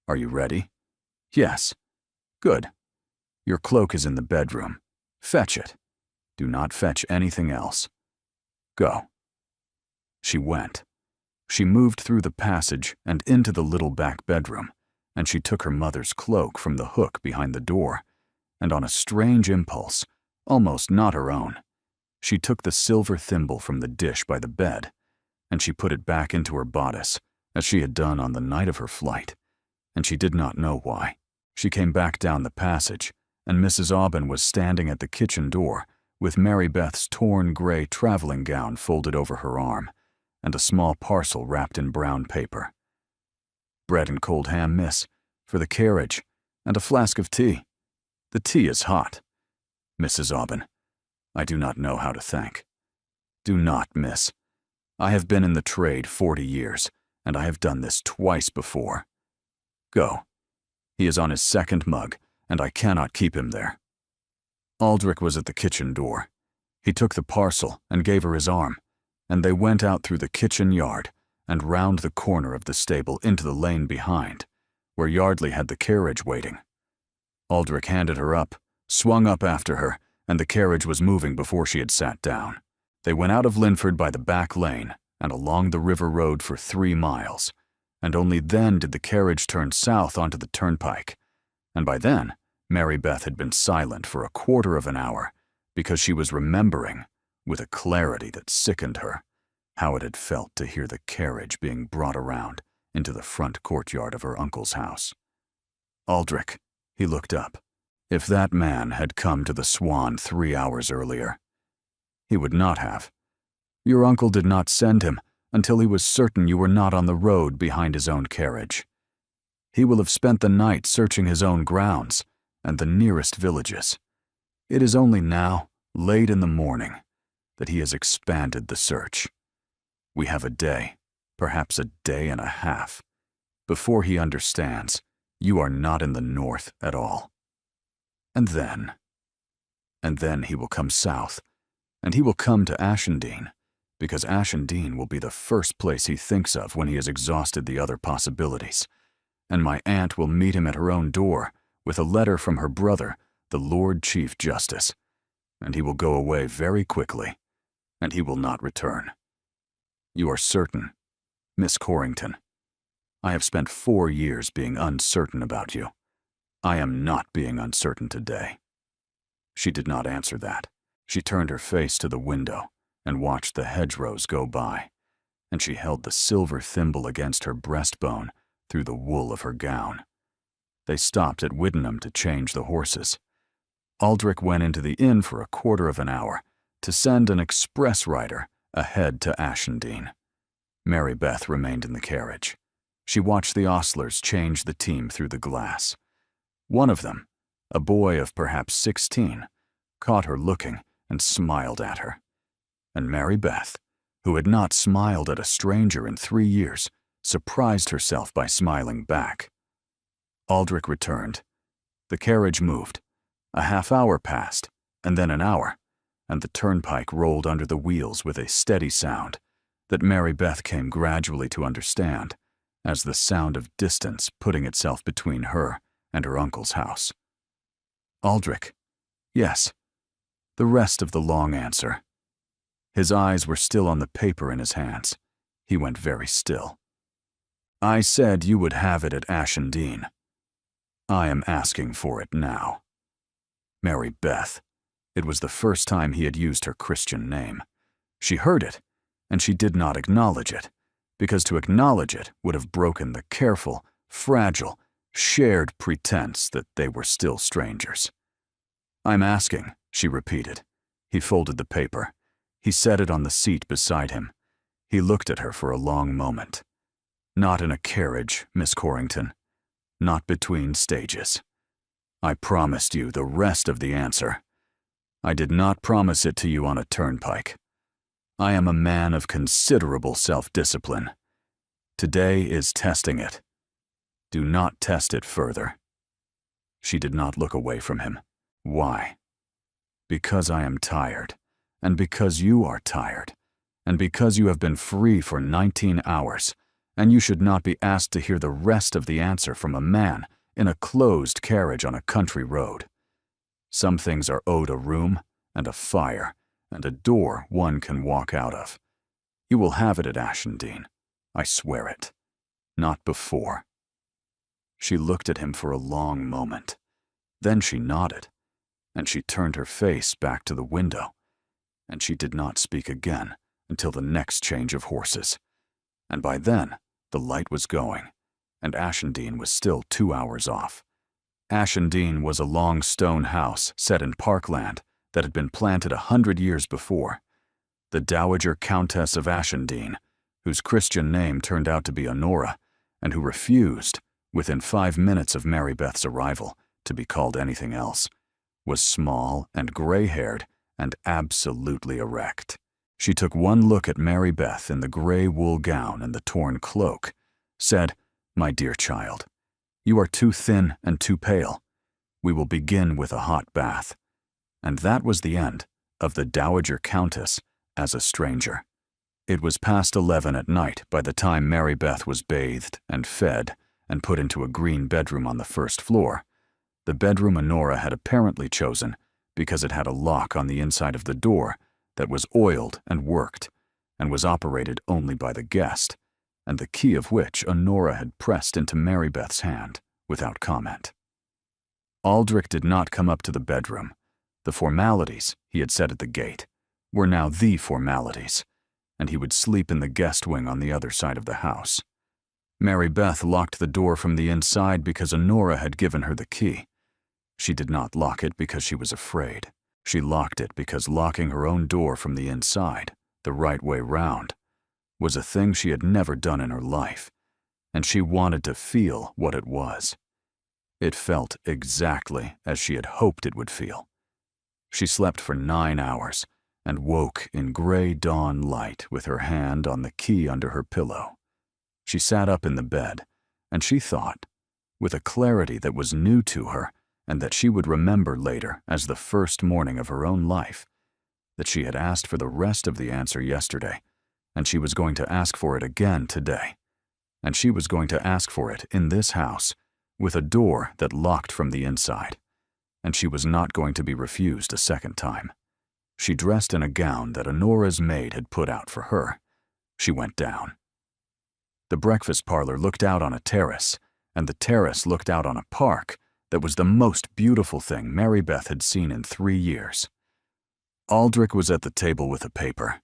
Are you ready? Yes. Good. Your cloak is in the bedroom. Fetch it. Do not fetch anything else. Go. She went. She moved through the passage and into the little back bedroom, and she took her mother's cloak from the hook behind the door, and on a strange impulse, almost not her own, she took the silver thimble from the dish by the bed, and she put it back into her bodice, as she had done on the night of her flight, and she did not know why. She came back down the passage, and Mrs. Aubyn was standing at the kitchen door with Mary Beth's torn gray traveling gown folded over her arm, and a small parcel wrapped in brown paper. Bread and cold ham, miss, for the carriage, and a flask of tea. The tea is hot. Mrs. Aubyn, I do not know how to thank. Do not, miss. I have been in the trade 40 years, and I have done this twice before. Go. He is on his 2nd mug, and I cannot keep him there. Aldrich was at the kitchen door. He took the parcel and gave her his arm, and they went out through the kitchen yard and round the corner of the stable into the lane behind, where Yardley had the carriage waiting. Aldrich handed her up, swung up after her, and the carriage was moving before she had sat down. They went out of Linford by the back lane and along the river road for 3 miles, and only then did the carriage turn south onto the turnpike, and by then Mary Beth had been silent for a quarter of an hour because she was remembering, with a clarity that sickened her, how it had felt to hear the carriage being brought around into the front courtyard of her uncle's house. Aldrich, he looked up. If that man had come to the Swan 3 hours earlier, he would not have. Your uncle did not send him until he was certain you were not on the road behind his own carriage. He will have spent the night searching his own grounds and the nearest villages. It is only now, late in the morning, that he has expanded the search. We have a day, perhaps a day and a half, before he understands you are not in the north at all. And then he will come south, and he will come to Ashendene, because Ashendene will be the first place he thinks of when he has exhausted the other possibilities, and my aunt will meet him at her own door with a letter from her brother, the Lord Chief Justice, and he will go away very quickly, and he will not return. You are certain, Miss Corrington. I have spent 4 years being uncertain about you. I am not being uncertain today. She did not answer that. She turned her face to the window and watched the hedgerows go by, and she held the silver thimble against her breastbone through the wool of her gown. They stopped at Widdenham to change the horses. Aldrich went into the inn for a quarter of an hour to send an express rider ahead to Ashendene. Mary Beth remained in the carriage. She watched the ostlers change the team through the glass. One of them, a boy of perhaps 16, caught her looking, and smiled at her. And Mary Beth, who had not smiled at a stranger in 3 years, surprised herself by smiling back. Aldrich returned. The carriage moved. A half-hour passed, and then an hour, and the turnpike rolled under the wheels with a steady sound that Mary Beth came gradually to understand as the sound of distance putting itself between her and her uncle's house. Aldrich. Yes. The rest of the long answer. His eyes were still on the paper in his hands. He went very still. I said you would have it at Ashendene. I am asking for it now. Mary Beth. It was the first time he had used her Christian name. She heard it, and she did not acknowledge it, because to acknowledge it would have broken the careful, fragile, shared pretense that they were still strangers. I'm asking, she repeated. He folded the paper. He set it on the seat beside him. He looked at her for a long moment. Not in a carriage, Miss Corrington. Not between stages. I promised you the rest of the answer. I did not promise it to you on a turnpike. I am a man of considerable self-discipline. Today is testing it. Do not test it further. She did not look away from him. Why? Because I am tired, and because you are tired, and because you have been free for 19 hours, and you should not be asked to hear the rest of the answer from a man in a closed carriage on a country road. Some things are owed a room, and a fire, and a door one can walk out of. You will have it at Ashendene. I swear it. Not before. She looked at him for a long moment. Then she nodded, and she turned her face back to the window, and she did not speak again until the next change of horses. And by then, the light was going, and Ashendene was still 2 hours off. Ashendene was a long stone house set in parkland that had been planted 100 years before. The Dowager Countess of Ashendene, whose Christian name turned out to be Honora, and who refused, within 5 minutes of Mary Beth's arrival, to be called anything else, was small and gray-haired and absolutely erect. She took one look at Mary Beth in the gray wool gown and the torn cloak, said, "My dear child, you are too thin and too pale. We will begin with a hot bath." And that was the end of the Dowager Countess as a stranger. It was past 11 at night by the time Mary Beth was bathed and fed and put into a green bedroom on the first floor, the bedroom Honora had apparently chosen because it had a lock on the inside of the door that was oiled and worked and was operated only by the guest, and the key of which Honora had pressed into Mary Beth's hand without comment. Aldrich did not come up to the bedroom. The formalities, he had said at the gate, were now the formalities, and he would sleep in the guest wing on the other side of the house. Mary Beth locked the door from the inside because Honora had given her the key. She did not lock it because she was afraid. She locked it because locking her own door from the inside, the right way round, was a thing she had never done in her life, and she wanted to feel what it was. It felt exactly as she had hoped it would feel. She slept for 9 hours and woke in gray dawn light with her hand on the key under her pillow. She sat up in the bed, and she thought, with a clarity that was new to her and that she would remember later as the first morning of her own life, that she had asked for the rest of the answer yesterday, and she was going to ask for it again today. And she was going to ask for it in this house, with a door that locked from the inside, and she was not going to be refused a second time. She dressed in a gown that Honora's maid had put out for her. She went down. The breakfast parlor looked out on a terrace, and the terrace looked out on a park that was the most beautiful thing Mary Beth had seen in 3 years. Aldrich was at the table with a paper.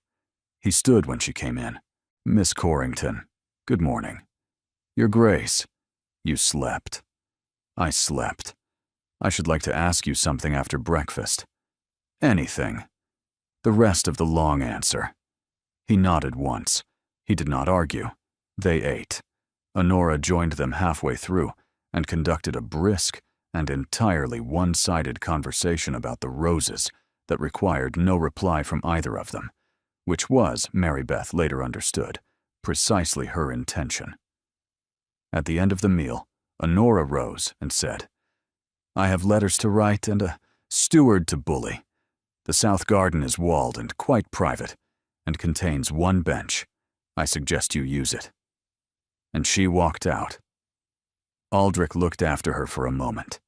He stood when she came in. "Miss Corrington, good morning. Your Grace, you slept. I slept. I should like to ask you something after breakfast. Anything. The rest of the long answer." He nodded once. He did not argue. They ate. Honora joined them halfway through and conducted a brisk and entirely one-sided conversation about the roses that required no reply from either of them, which was, Mary Beth later understood, precisely her intention. At the end of the meal, Honora rose and said, "I have letters to write and a steward to bully. The south garden is walled and quite private, and contains one bench. I suggest you use it." And she walked out. Aldrich looked after her for a moment.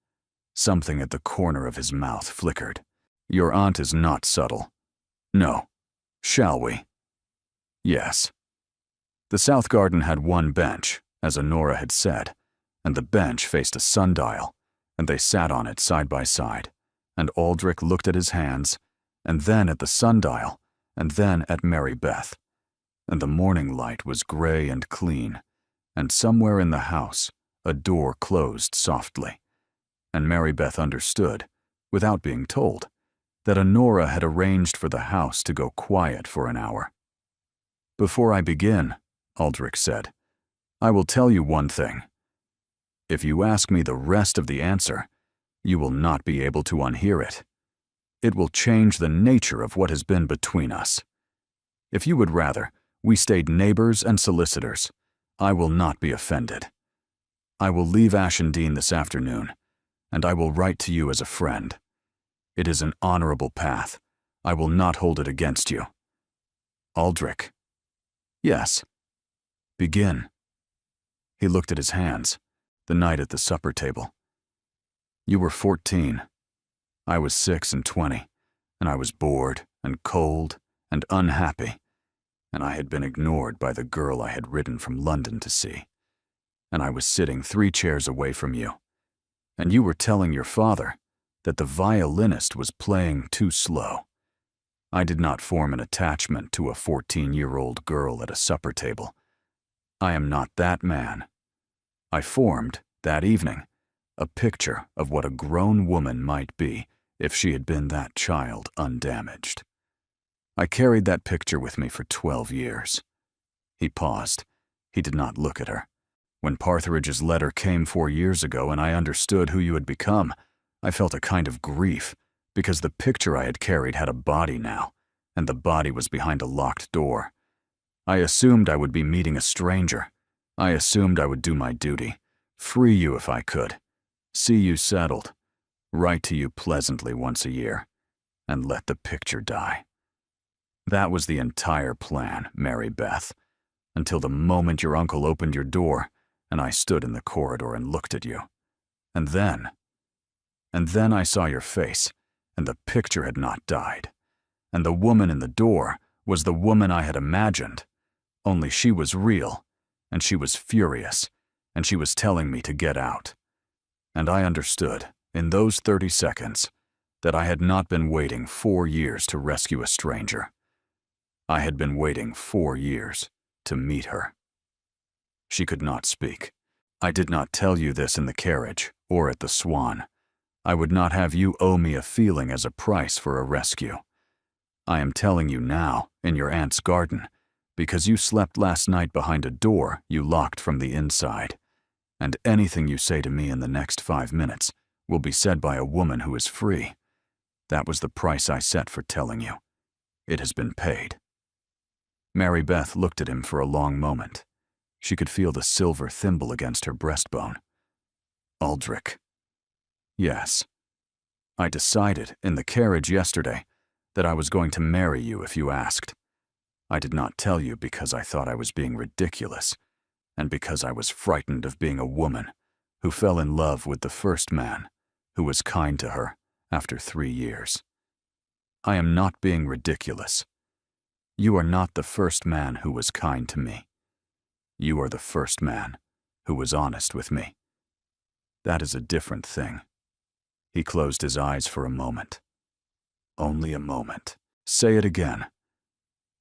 Something at the corner of his mouth flickered. "Your aunt is not subtle. No. Shall we?" Yes. The south garden had one bench, as Honora had said, and the bench faced a sundial, and they sat on it side by side, and Aldrich looked at his hands, and then at the sundial, and then at Mary Beth, and the morning light was gray and clean, and somewhere in the house a door closed softly, and Mary Beth understood, without being told, that Honora had arranged for the house to go quiet for an hour. "Before I begin," Aldrich said, "I will tell you one thing. If you ask me the rest of the answer, you will not be able to unhear it. It will change the nature of what has been between us. If you would rather we stayed neighbors and solicitors, I will not be offended. I will leave Ashendene this afternoon, and I will write to you as a friend. It is an honorable path. I will not hold it against you." "Aldrich." "Yes." "Begin." He looked at his hands, the night at the supper table. "You were 14. I was 6 and 20, and I was bored and cold and unhappy, and I had been ignored by the girl I had ridden from London to see, and I was sitting 3 chairs away from you, and you were telling your father that the violinist was playing too slow. I did not form an attachment to a 14-year-old girl at a supper table. I am not that man. I formed, that evening, a picture of what a grown woman might be if she had been that child undamaged. I carried that picture with me for 12 years. He paused. He did not look at her. When Parthridge's letter came 4 years ago and I understood who you had become, I felt a kind of grief, because the picture I had carried had a body now, and the body was behind a locked door. I assumed I would be meeting a stranger. I assumed I would do my duty, free you if I could, see you settled, write to you pleasantly once a year, and let the picture die. That was the entire plan, Mary Beth, until the moment your uncle opened your door and I stood in the corridor and looked at you. And then I saw your face, and the picture had not died. And the woman in the door was the woman I had imagined, only she was real, and she was furious, and she was telling me to get out. And I understood, in those 30 seconds, that I had not been waiting 4 years to rescue a stranger. I had been waiting 4 years to meet her. She could not speak. I did not tell you this in the carriage or at the Swan. I would not have you owe me a feeling as a price for a rescue. I am telling you now, in your aunt's garden, because you slept last night behind a door you locked from the inside, and anything you say to me in the next 5 minutes will be said by a woman who is free. That was the price I set for telling you. It has been paid." Mary Beth looked at him for a long moment. She could feel the silver thimble against her breastbone. "Aldrich." "Yes. I decided in the carriage yesterday that I was going to marry you if you asked. I did not tell you because I thought I was being ridiculous, and because I was frightened of being a woman who fell in love with the first man who was kind to her after 3 years. I am not being ridiculous. You are not the first man who was kind to me. You are the first man who was honest with me. That is a different thing." He closed his eyes for a moment. "Only a moment. Say it again.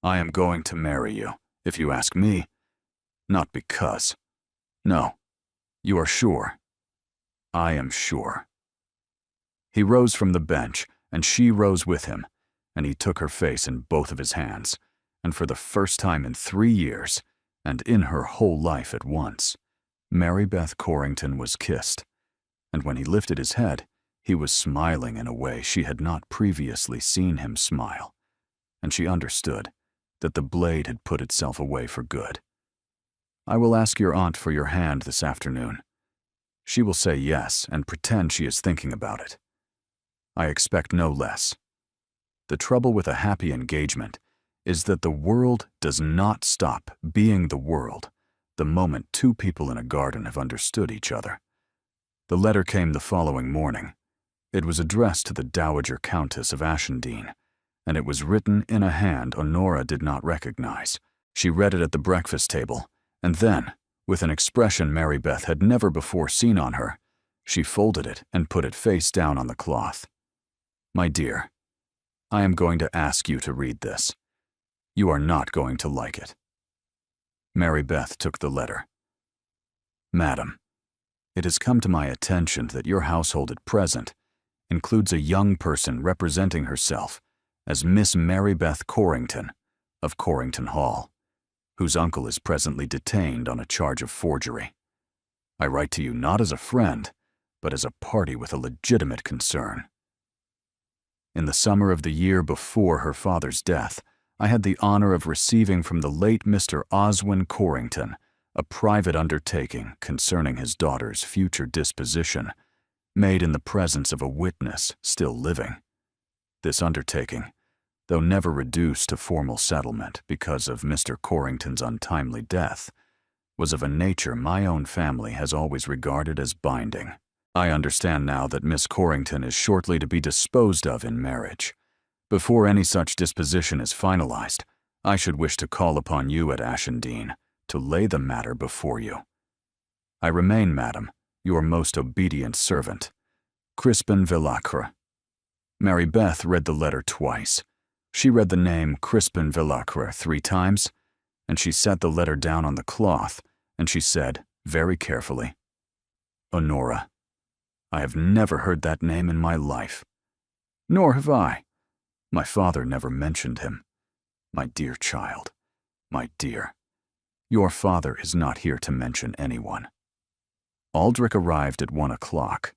I am going to marry you, if you ask me. Not because. No. You are sure." "I am sure." He rose from the bench, and she rose with him, and he took her face in both of his hands, and for the first time in 3 years, and in her whole life at once, Mary Beth Corrington was kissed, and when he lifted his head, He was smiling in a way she had not previously seen him smile, and she understood that the blade had put itself away for good. "I will ask your aunt for your hand this afternoon. She will say yes and pretend she is thinking about it. I expect no less. The trouble with a happy engagement is that the world does not stop being the world the moment two people in a garden have understood each other." The letter came the following morning. It was addressed to the Dowager Countess of Ashendene, and it was written in a hand Honora did not recognize. She read it at the breakfast table, and then, with an expression Mary Beth had never before seen on her, she folded it and put it face down on the cloth. "My dear, I am going to ask you to read this. You are not going to like it." Mary Beth took the letter. "Madam, it has come to my attention that your household at present includes a young person representing herself as Miss Mary Beth Corrington of Corrington Hall, whose uncle is presently detained on a charge of forgery. I write to you not as a friend, but as a party with a legitimate concern. In the summer of the year before her father's death, I had the honor of receiving from the late Mr. Oswin Corrington a private undertaking concerning his daughter's future disposition, made in the presence of a witness still living. This undertaking, though never reduced to formal settlement because of Mr. Corrington's untimely death, was of a nature my own family has always regarded as binding. I understand now that Miss Corrington is shortly to be disposed of in marriage. Before any such disposition is finalized, I should wish to call upon you at Ashendene to lay the matter before you. I remain, madam, your most obedient servant, Crispin Villacre." Mary Beth read the letter twice. She read the name Crispin Villacre 3 times, and she set the letter down on the cloth, and she said, very carefully, "Honora, I have never heard that name in my life." "Nor have I. My father never mentioned him. My dear child, my dear, your father is not here to mention anyone." Aldrich arrived at 1 o'clock.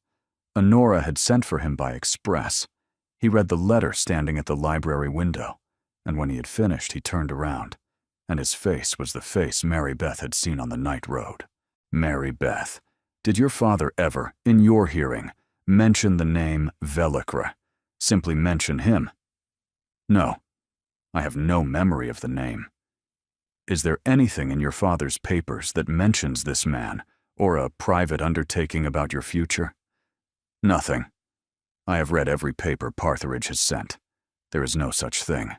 Honora had sent for him by express. He read the letter standing at the library window, and when he had finished, he turned around, and his face was the face Mary Beth had seen on the night road. "Mary Beth, did your father ever, in your hearing, mention the name Villacre? Simply mention him?" "No, I have no memory of the name." "Is there anything in your father's papers that mentions this man, or a private undertaking about your future?" "Nothing. I have read every paper Partheridge has sent. There is no such thing."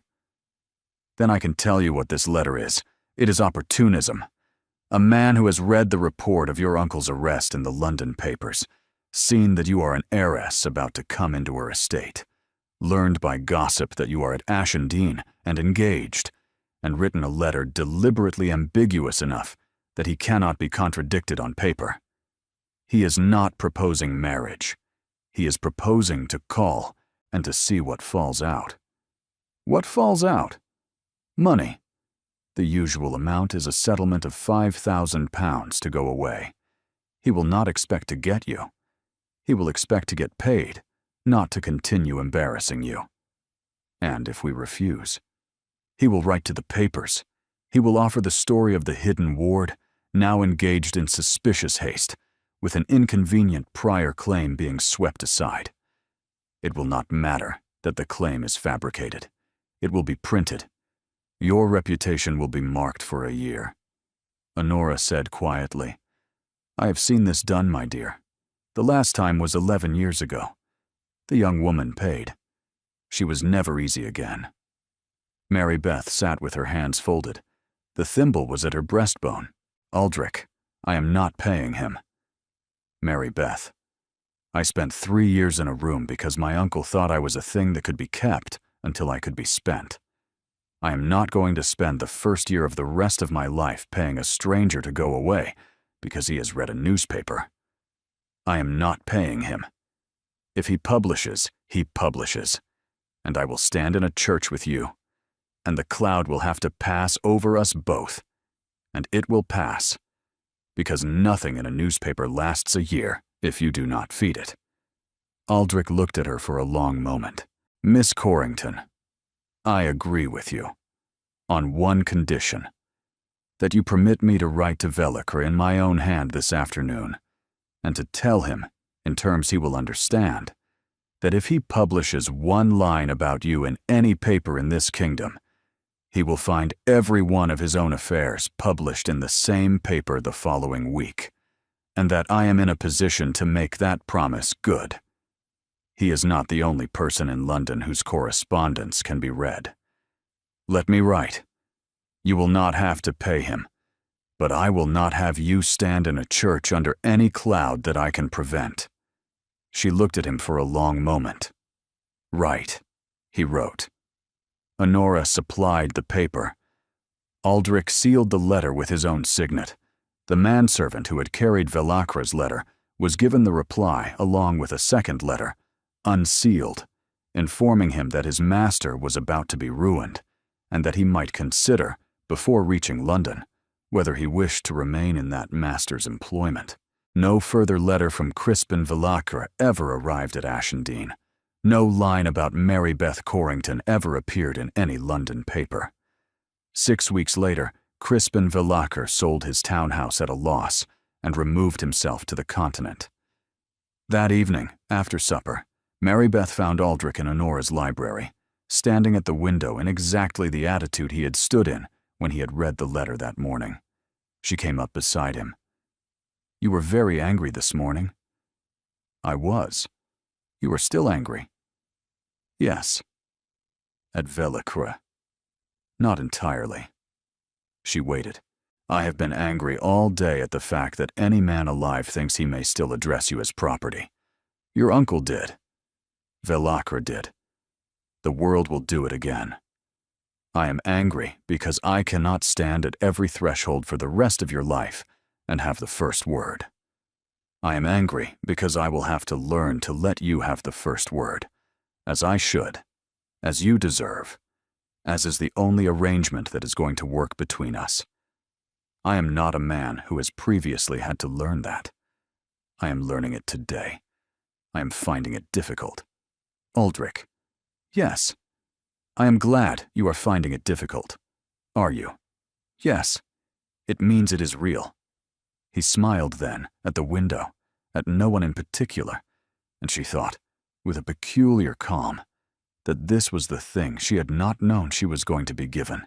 "Then I can tell you what this letter is. It is opportunism. A man who has read the report of your uncle's arrest in the London papers, seen that you are an heiress about to come into her estate, learned by gossip that you are at Ashendene and engaged, and written a letter deliberately ambiguous enough that he cannot be contradicted on paper. He is not proposing marriage. He is proposing to call and to see what falls out." "What falls out?" "Money. The usual amount is a settlement of £5,000 to go away. He will not expect to get you. He will expect to get paid, not to continue embarrassing you. And if we refuse, he will write to the papers. He will offer the story of the hidden ward, now engaged in suspicious haste, with an inconvenient prior claim being swept aside. It will not matter that the claim is fabricated. It will be printed. Your reputation will be marked for a year." Honora said quietly, "I have seen this done, my dear. The last time was 11 years ago. The young woman paid. She was never easy again." Mary Beth sat with her hands folded. The thimble was at her breastbone. "Aldrich, I am not paying him." "Mary Beth, I spent 3 years in a room because my uncle thought I was a thing that could be kept until I could be spent. I am not going to spend the first year of the rest of my life paying a stranger to go away because he has read a newspaper. I am not paying him. If he publishes, he publishes, and I will stand in a church with you, and the cloud will have to pass over us both, and it will pass, because nothing in a newspaper lasts a year if you do not feed it. Aldrich looked at her for a long moment. "Miss Corrington, I agree with you. On one condition. That you permit me to write to Velicre in my own hand this afternoon, and to tell him, in terms he will understand, that if he publishes one line about you in any paper in this kingdom, he will find every one of his own affairs published in the same paper the following week, and that I am in a position to make that promise good. He is not the only person in London whose correspondence can be read. Let me write. You will not have to pay him, but I will not have you stand in a church under any cloud that I can prevent." She looked at him for a long moment. "Right," he wrote. Honora supplied the paper. Aldrich sealed the letter with his own signet. The manservant who had carried Velacre's letter was given the reply along with a second letter, unsealed, informing him that his master was about to be ruined, and that he might consider, before reaching London, whether he wished to remain in that master's employment. No further letter from Crispin Velacre ever arrived at Ashendene. No line about Mary Beth Corrington ever appeared in any London paper. 6 weeks later, Crispin Velacre sold his townhouse at a loss and removed himself to the continent. That evening, after supper, Mary Beth found Aldrich in Honora's library, standing at the window in exactly the attitude he had stood in when he had read the letter that morning. She came up beside him. "You were very angry this morning." "I was. You are still angry." "Yes." "At Velicre." "Not entirely." She waited. "I have been angry all day at the fact that any man alive thinks he may still address you as property. Your uncle did. Velicre did. The world will do it again. I am angry because I cannot stand at every threshold for the rest of your life and have the first word. I am angry because I will have to learn to let you have the first word, as I should, as you deserve, as is the only arrangement that is going to work between us. I am not a man who has previously had to learn that. I am learning it today. I am finding it difficult. Aldrich. Yes. I am glad you are finding it difficult. Are you? Yes. It means it is real. He smiled then, at the window, at no one in particular, and she thought, with a peculiar calm, that this was the thing she had not known she was going to be given,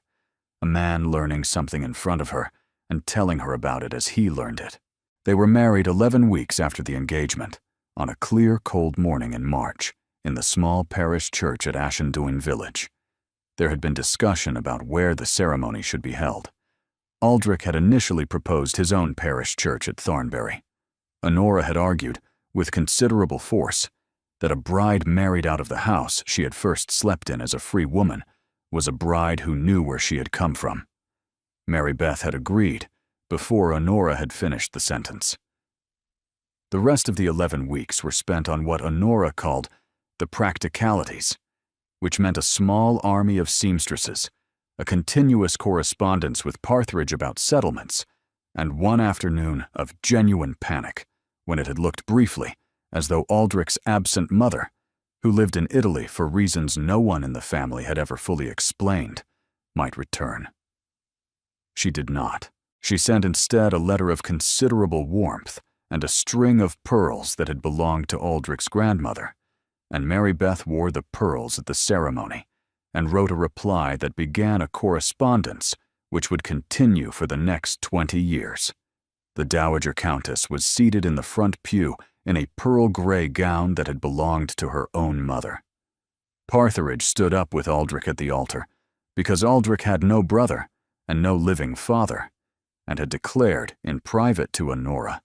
a man learning something in front of her and telling her about it as he learned it. They were married 11 weeks after the engagement, on a clear, cold morning in March, in the small parish church at Ashendene village. There had been discussion about where the ceremony should be held. Aldrich had initially proposed his own parish church at Thornbury. Honora had argued, with considerable force, that a bride married out of the house she had first slept in as a free woman was a bride who knew where she had come from. Mary Beth had agreed, before Honora had finished the sentence. The rest of the 11 weeks were spent on what Honora called the practicalities, which meant a small army of seamstresses, a continuous correspondence with Parthridge about settlements, and one afternoon of genuine panic when it had looked briefly as though Aldrich's absent mother, who lived in Italy for reasons no one in the family had ever fully explained, might return. She did not. She sent instead a letter of considerable warmth and a string of pearls that had belonged to Aldrich's grandmother, and Mary Beth wore the pearls at the ceremony and wrote a reply that began a correspondence which would continue for the next 20 years. The Dowager Countess was seated in the front pew in a pearl-gray gown that had belonged to her own mother. Parthridge stood up with Aldrich at the altar, because Aldrich had no brother and no living father, and had declared in private to Honora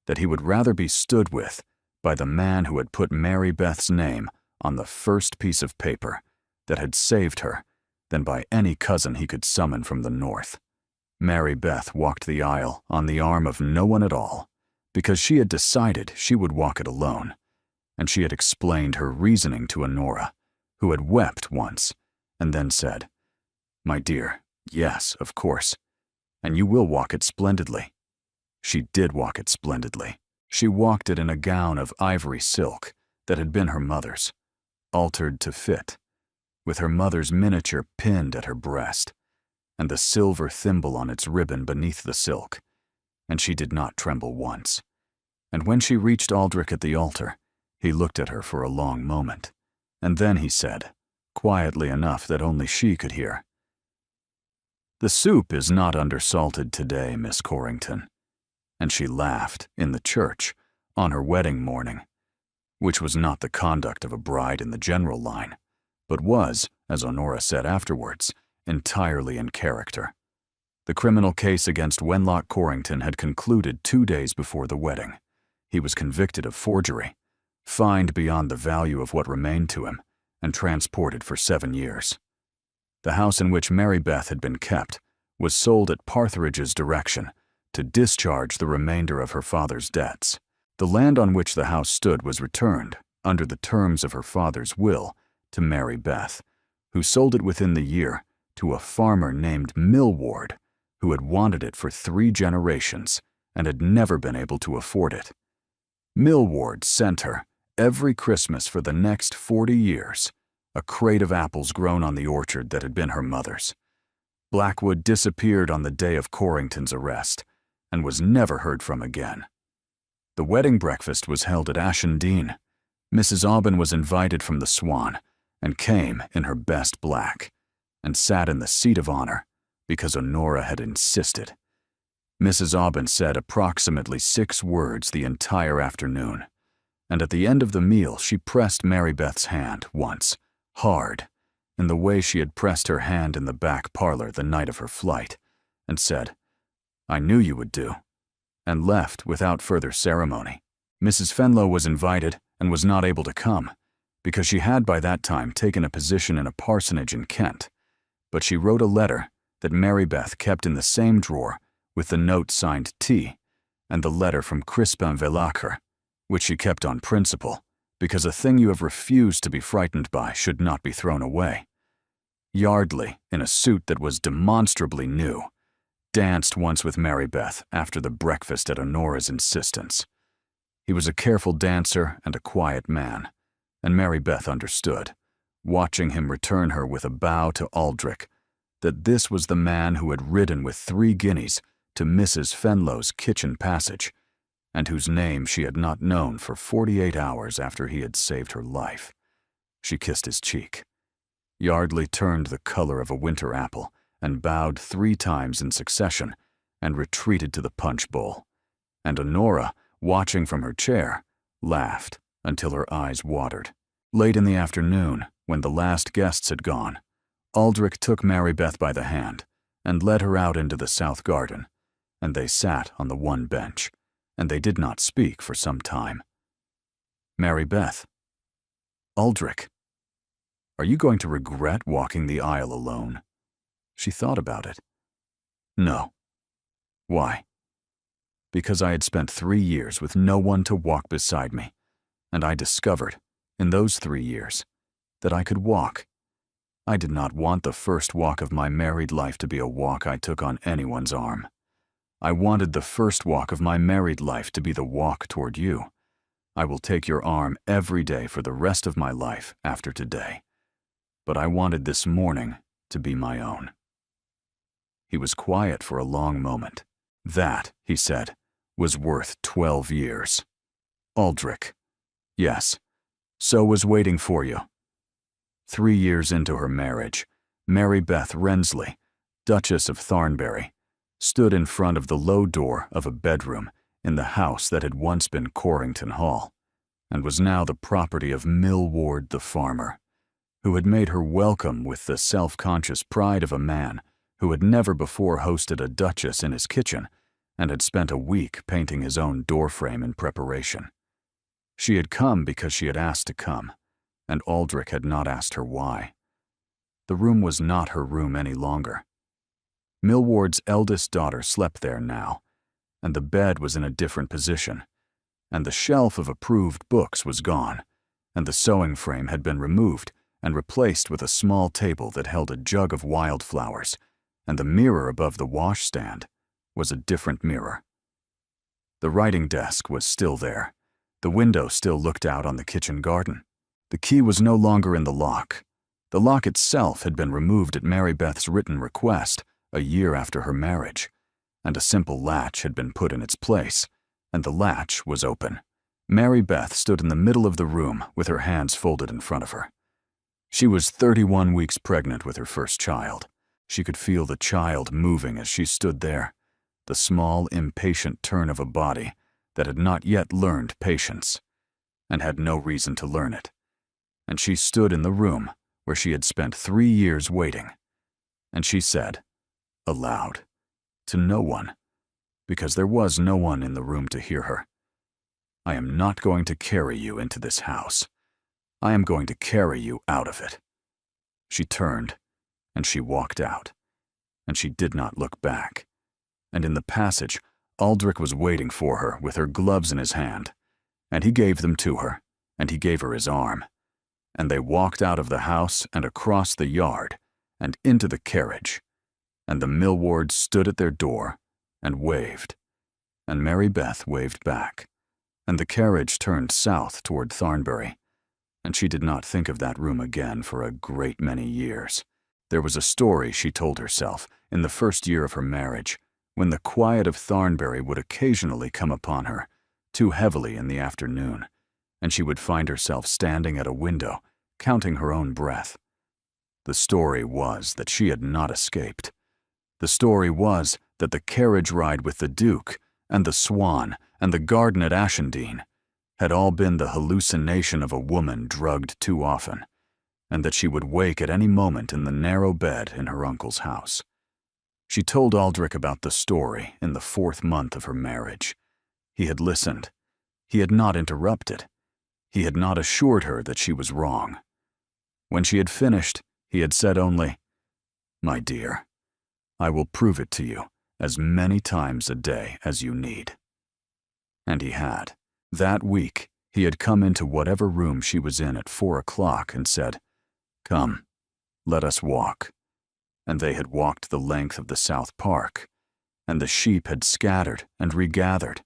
that he would rather be stood with by the man who had put Mary Beth's name on the first piece of paper that had saved her than by any cousin he could summon from the north. Mary Beth walked the aisle on the arm of no one at all, because she had decided she would walk it alone, and she had explained her reasoning to Honora, who had wept once, and then said, "My dear, yes, of course, and you will walk it splendidly." She did walk it splendidly. She walked it in a gown of ivory silk that had been her mother's, altered to fit, with her mother's miniature pinned at her breast, and the silver thimble on its ribbon beneath the silk, and she did not tremble once. And when she reached Aldrich at the altar, he looked at her for a long moment, and then he said, quietly enough that only she could hear, "The soup is not undersalted today, Miss Corrington." And she laughed in the church on her wedding morning, which was not the conduct of a bride in the general line, but was, as Honora said afterwards, entirely in character. The criminal case against Wenlock Corrington had concluded 2 days before the wedding. He was convicted of forgery, fined beyond the value of what remained to him, and transported for 7 years. The house in which Mary Beth had been kept was sold at Parthridge's direction to discharge the remainder of her father's debts. The land on which the house stood was returned, under the terms of her father's will, to Mary Beth, who sold it within the year to a farmer named Millward, who had wanted it for 3 generations and had never been able to afford it. Millward sent her, every Christmas for the next 40 years, a crate of apples grown on the orchard that had been her mother's. Blackwood disappeared on the day of Corrington's arrest and was never heard from again. The wedding breakfast was held at Ashendene. Mrs. Aubyn was invited from the Swan and came in her best black and sat in the seat of honor because Honora had insisted. Mrs. Aubyn said approximately 6 words the entire afternoon, and at the end of the meal she pressed Mary Beth's hand once, hard, in the way she had pressed her hand in the back parlor the night of her flight, and said, "I knew you would do," and left without further ceremony. Mrs. Fenlow was invited and was not able to come, because she had by that time taken a position in a parsonage in Kent, but she wrote a letter that Mary Beth kept in the same drawer with the note signed T and the letter from Crispin Velacher, which she kept on principle, because a thing you have refused to be frightened by should not be thrown away. Yardley, in a suit that was demonstrably new, danced once with Mary Beth after the breakfast at Honora's insistence. He was a careful dancer and a quiet man, and Mary Beth understood, watching him return her with a bow to Aldrich, that this was the man who had ridden with 3 guineas to Mrs. Fenlow's kitchen passage, and whose name she had not known for 48 hours after he had saved her life. She kissed his cheek. Yardley turned the color of a winter apple and bowed 3 times in succession and retreated to the punch bowl, and Honora, watching from her chair, laughed until her eyes watered. Late in the afternoon, when the last guests had gone, Aldrich took Mary Beth by the hand and led her out into the south garden, and they sat on the one bench, and they did not speak for some time. "Mary Beth, Aldrich, are you going to regret walking the aisle alone?" She thought about it. "No." "Why?" "Because I had spent 3 years with no one to walk beside me, and I discovered, in those 3 years, that I could walk. I did not want the first walk of my married life to be a walk I took on anyone's arm. I wanted the first walk of my married life to be the walk toward you. I will take your arm every day for the rest of my life after today. But I wanted this morning to be my own." He was quiet for a long moment. "That," he said, "was worth 12 years. Aldrich, yes, so was waiting for you." 3 years into her marriage, Mary Beth Rensley, Duchess of Thornbury, stood in front of the low door of a bedroom in the house that had once been Corrington Hall, and was now the property of Millward the farmer, who had made her welcome with the self-conscious pride of a man who had never before hosted a duchess in his kitchen and had spent a week painting his own doorframe in preparation. She had come because she had asked to come, and Aldrich had not asked her why. The room was not her room any longer. Millward's eldest daughter slept there now, and the bed was in a different position, and the shelf of approved books was gone, and the sewing frame had been removed and replaced with a small table that held a jug of wildflowers, and the mirror above the washstand was a different mirror. The writing desk was still there, The window still looked out on the kitchen garden. The key was no longer in the lock. The lock itself had been removed at Mary Beth's written request a year after her marriage, and a simple latch had been put in its place, and the latch was open. Mary Beth stood in the middle of the room with her hands folded in front of her. She was 31 weeks pregnant with her first child. She could feel the child moving as she stood there, the small, impatient turn of a body that had not yet learned patience, and had no reason to learn it. And she stood in the room where she had spent 3 years waiting, and she said, aloud, to no one, because there was no one in the room to hear her, "I am not going to carry you into this house. I am going to carry you out of it." She turned, and she walked out, and she did not look back. And in the passage, Aldrich was waiting for her with her gloves in his hand, and he gave them to her, and he gave her his arm. And they walked out of the house and across the yard and into the carriage, and the Millwards stood at their door and waved, and Mary Beth waved back, and the carriage turned south toward Thornbury, and she did not think of that room again for a great many years. There was a story, she told herself, in the first year of her marriage, when the quiet of Thornbury would occasionally come upon her, too heavily in the afternoon, and she would find herself standing at a window, counting her own breath. The story was that she had not escaped. The story was that the carriage ride with the Duke, and the Swan, and the garden at Ashendene had all been the hallucination of a woman drugged too often, and that she would wake at any moment in the narrow bed in her uncle's house. She told Aldrich about the story in the 4th month of her marriage. He had listened. He had not interrupted. He had not assured her that she was wrong. When she had finished, he had said only, "My dear, I will prove it to you as many times a day as you need." And he had. That week, he had come into whatever room she was in at 4 o'clock and said, "Come, let us walk." And they had walked the length of the South Park, and the sheep had scattered and regathered,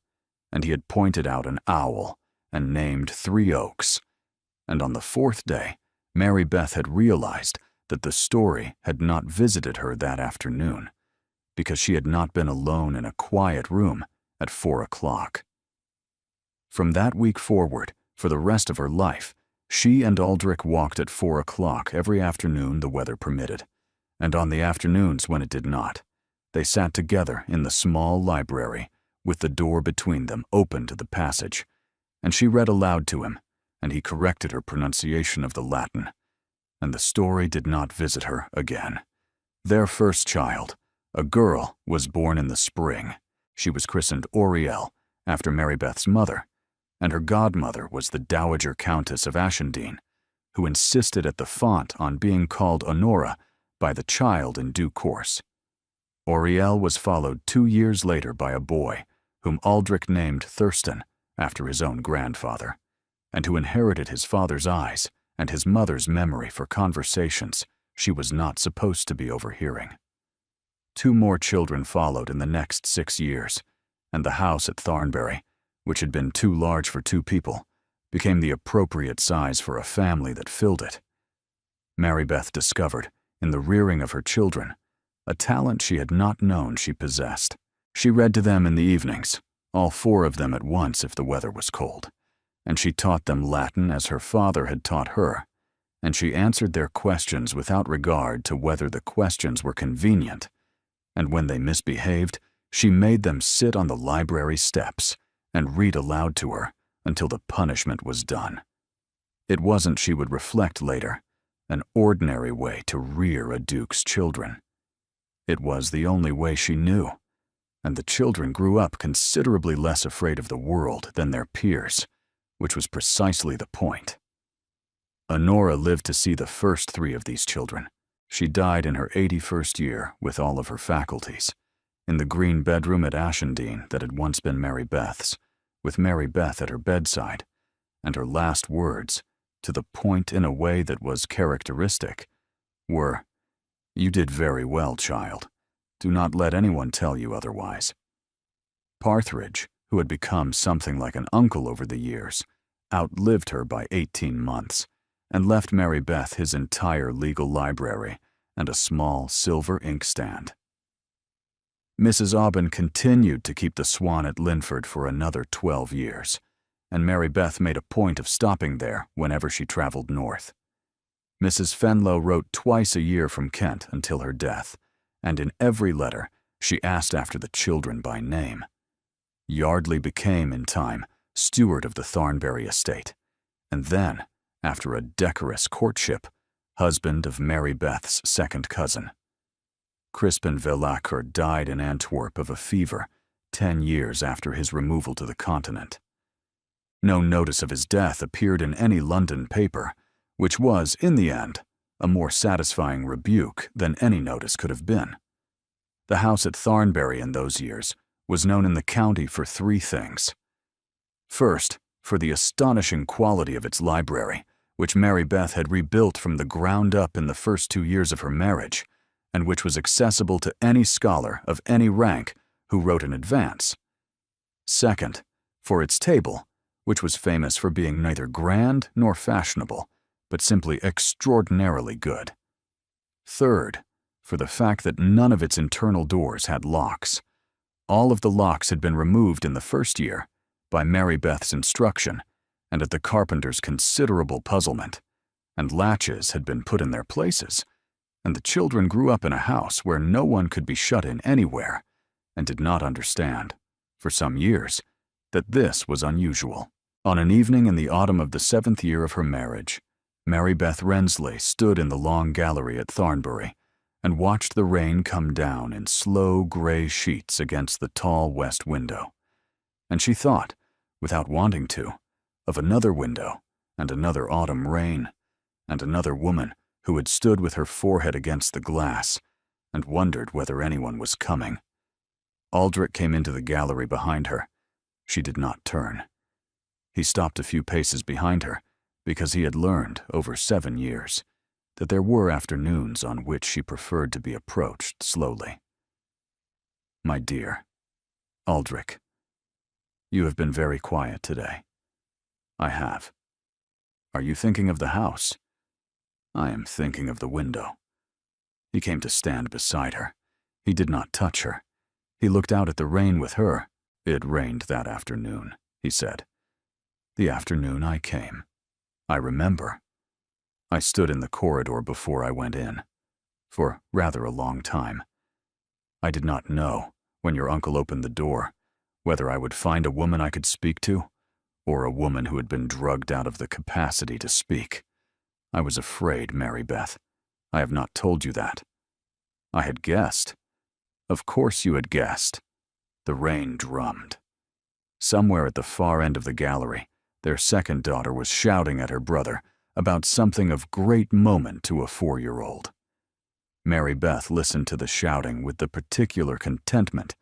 and he had pointed out an owl and named 3 oaks. And on the 4th day, Mary Beth had realized that the story had not visited her that afternoon, because she had not been alone in a quiet room at 4 o'clock. From that week forward, for the rest of her life, she and Aldrich walked at 4 o'clock every afternoon the weather permitted, and on the afternoons when it did not, they sat together in the small library, with the door between them open to the passage, and she read aloud to him, and he corrected her pronunciation of the Latin, and the story did not visit her again. Their first child, a girl, was born in the spring. She was christened Oriel, after Mary Beth's mother, and her godmother was the Dowager Countess of Ashendene, who insisted at the font on being called Honora by the child in due course. Oriel was followed 2 years later by a boy, whom Aldrich named Thurston, after his own grandfather, and who inherited his father's eyes and his mother's memory for conversations she was not supposed to be overhearing. 2 more children followed in the next 6 years, and the house at Thornbury, which had been too large for 2 people, became the appropriate size for a family that filled it. Mary Beth discovered, in the rearing of her children, a talent she had not known she possessed. She read to them in the evenings, all 4 of them at once if the weather was cold, and she taught them Latin as her father had taught her, and she answered their questions without regard to whether the questions were convenient, and when they misbehaved, she made them sit on the library steps and read aloud to her until the punishment was done. It wasn't, she would reflect later, an ordinary way to rear a duke's children. It was the only way she knew, and the children grew up considerably less afraid of the world than their peers, which was precisely the point. Honora lived to see the first 3 of these children. She died in her 81st year with all of her faculties, in the green bedroom at Ashendene that had once been Mary Beth's, with Mary Beth at her bedside, and her last words, to the point in a way that was characteristic, were, "You did very well, child. Do not let anyone tell you otherwise." Partridge, who had become something like an uncle over the years, outlived her by 18 months and left Mary Beth his entire legal library and a small silver inkstand. Mrs. Aubyn continued to keep the Swan at Linford for another 12 years, and Mary Beth made a point of stopping there whenever she traveled north. Mrs. Fenlow wrote twice a year from Kent until her death, and in every letter she asked after the children by name. Yardley became, in time, steward of the Thornbury estate, and then, after a decorous courtship, husband of Mary Beth's second cousin. Crispin Villacour died in Antwerp of a fever 10 years after his removal to the continent. No notice of his death appeared in any London paper, which was, in the end, a more satisfying rebuke than any notice could have been. The house at Thornbury in those years was known in the county for 3 things. First, for the astonishing quality of its library, which Mary Beth had rebuilt from the ground up in the first 2 years of her marriage, and which was accessible to any scholar of any rank who wrote in advance. Second, for its table, which was famous for being neither grand nor fashionable, but simply extraordinarily good. Third, for the fact that none of its internal doors had locks. All of the locks had been removed in the first year, by Mary Beth's instruction, and at the carpenter's considerable puzzlement, and latches had been put in their places, and the children grew up in a house where no one could be shut in anywhere, and did not understand, for some years, that this was unusual. On an evening in the autumn of the 7th year of her marriage, Mary Beth Rensley stood in the long gallery at Thornbury and watched the rain come down in slow gray sheets against the tall west window. And she thought, without wanting to, of another window and another autumn rain, and another woman who had stood with her forehead against the glass and wondered whether anyone was coming. Aldrich came into the gallery behind her. She did not turn. He stopped a few paces behind her because he had learned, over 7 years, that there were afternoons on which she preferred to be approached slowly. "My dear, Aldrich, you have been very quiet today." "I have." "Are you thinking of the house?" "I am thinking of the window." He came to stand beside her. He did not touch her. He looked out at the rain with her. "It rained that afternoon," he said. "The afternoon I came. I remember. I stood in the corridor before I went in, for rather a long time. I did not know, when your uncle opened the door, whether I would find a woman I could speak to, or a woman who had been drugged out of the capacity to speak. I was afraid, Mary Beth. I have not told you that. I had guessed. Of course you had guessed." The rain drummed. Somewhere at the far end of the gallery, their second daughter was shouting at her brother about something of great moment to a 4-year-old. Mary Beth listened to the shouting with the particular contentment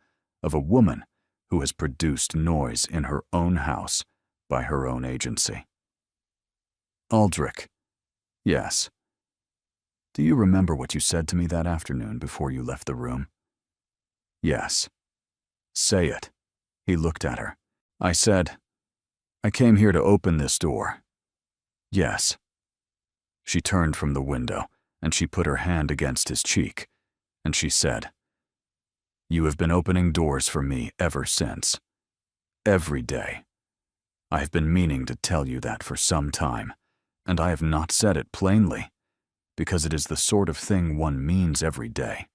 of a woman who has produced noise in her own house by her own agency. "Aldrich." "Yes." "Do you remember what you said to me that afternoon before you left the room?" "Yes." "Say it." He looked at her. "I said, I came here to open this door." "Yes." She turned from the window, and she put her hand against his cheek, and she said, "You have been opening doors for me ever since. Every day. I have been meaning to tell you that for some time, and I have not said it plainly, because it is the sort of thing one means every day,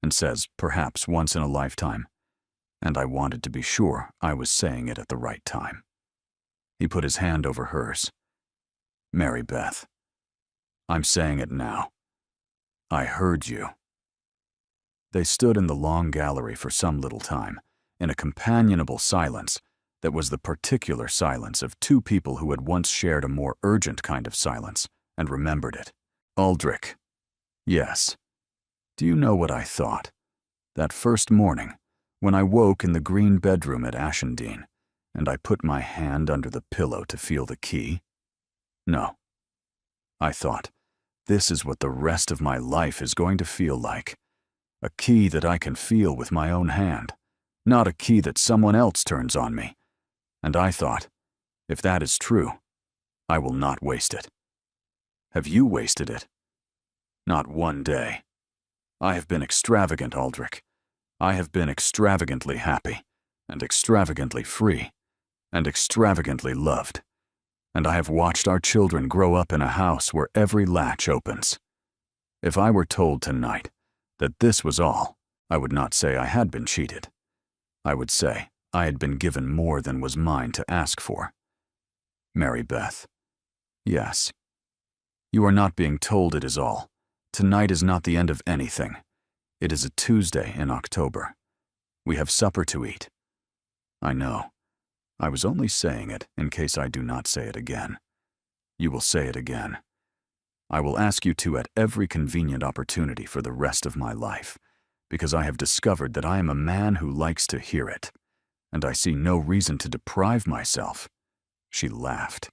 and says perhaps once in a lifetime, and I wanted to be sure I was saying it at the right time." He put his hand over hers. "Mary Beth, I'm saying it now. I heard you." They stood in the long gallery for some little time, in a companionable silence that was the particular silence of 2 people who had once shared a more urgent kind of silence and remembered it. "Aldrich." "Yes." "Do you know what I thought? That first morning, when I woke in the green bedroom at Ashendene, and I put my hand under the pillow to feel the key? No. I thought, this is what the rest of my life is going to feel like. A key that I can feel with my own hand, not a key that someone else turns on me. And I thought, if that is true, I will not waste it. Have you wasted it? Not one day. I have been extravagant, Aldrich. I have been extravagantly happy, and extravagantly free, and extravagantly loved. And I have watched our children grow up in a house where every latch opens. If I were told tonight that this was all, I would not say I had been cheated. I would say I had been given more than was mine to ask for. Mary Beth. Yes. You are not being told it is all. Tonight is not the end of anything. It is a Tuesday in October. We have supper to eat. I know. I was only saying it in case I do not say it again. You will say it again. I will ask you to at every convenient opportunity for the rest of my life, because I have discovered that I am a man who likes to hear it, and I see no reason to deprive myself. She laughed.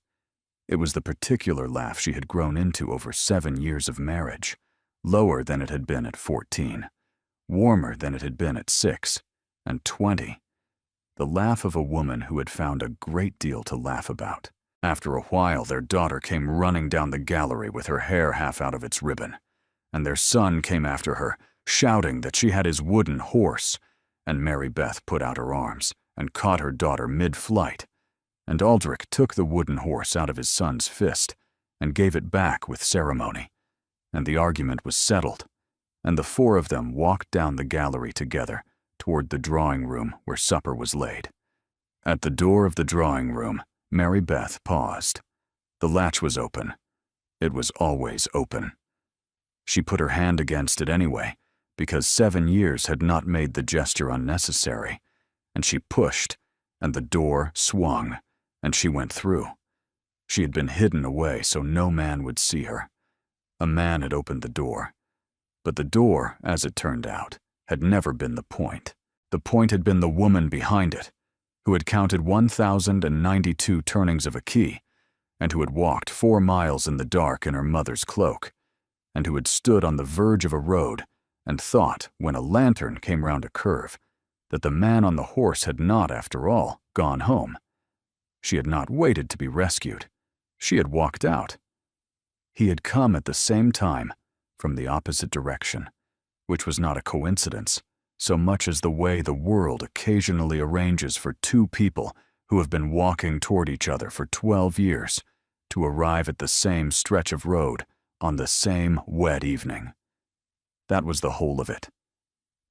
It was the particular laugh she had grown into over 7 years of marriage, lower than it had been at 14, warmer than it had been at 6 and 20. The laugh of a woman who had found a great deal to laugh about. After a while, their daughter came running down the gallery with her hair half out of its ribbon, and their son came after her, shouting that she had his wooden horse, and Mary Beth put out her arms and caught her daughter mid-flight, and Aldrich took the wooden horse out of his son's fist and gave it back with ceremony, and the argument was settled, and the 4 of them walked down the gallery together toward the drawing room where supper was laid. At the door of the drawing room, Mary Beth paused. The latch was open. It was always open. She put her hand against it anyway, because 7 years had not made the gesture unnecessary, and she pushed, and the door swung, and she went through. She had been hidden away so no man would see her. A man had opened the door. But the door, as it turned out, had never been the point. The point had been the woman behind it, who had counted 1,092 turnings of a key, and who had walked 4 miles in the dark in her mother's cloak, and who had stood on the verge of a road and thought, when a lantern came round a curve, that the man on the horse had not, after all, gone home. She had not waited to be rescued. She had walked out. He had come at the same time, from the opposite direction, which was not a coincidence, so much as the way the world occasionally arranges for 2 people who have been walking toward each other for 12 years to arrive at the same stretch of road on the same wet evening. That was the whole of it.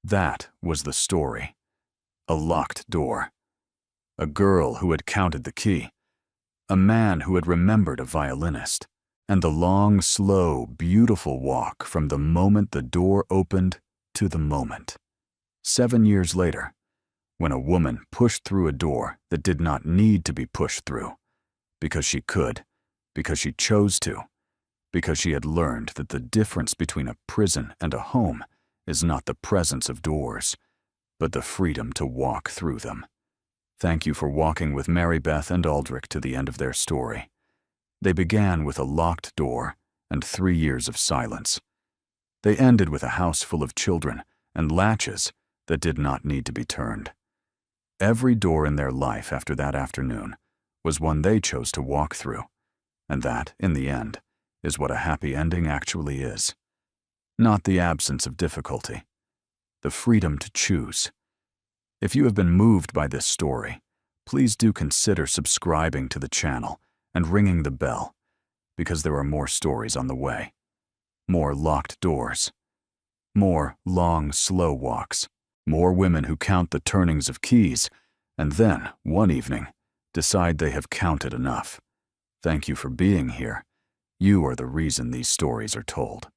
That was the story. A locked door. A girl who had counted the key. A man who had remembered a violinist. And the long, slow, beautiful walk from the moment the door opened to the moment. 7 years later, when a woman pushed through a door that did not need to be pushed through, because she could, because she chose to, because she had learned that the difference between a prison and a home is not the presence of doors, but the freedom to walk through them. Thank you for walking with Mary Beth and Aldrich to the end of their story. They began with a locked door and 3 years of silence. They ended with a house full of children and latches that did not need to be turned. Every door in their life after that afternoon was one they chose to walk through, and that, in the end, is what a happy ending actually is. Not the absence of difficulty, the freedom to choose. If you have been moved by this story, please do consider subscribing to the channel and ringing the bell, because there are more stories on the way. More locked doors. More long, slow walks. More women who count the turnings of keys, and then, one evening, decide they have counted enough. Thank you for being here. You are the reason these stories are told.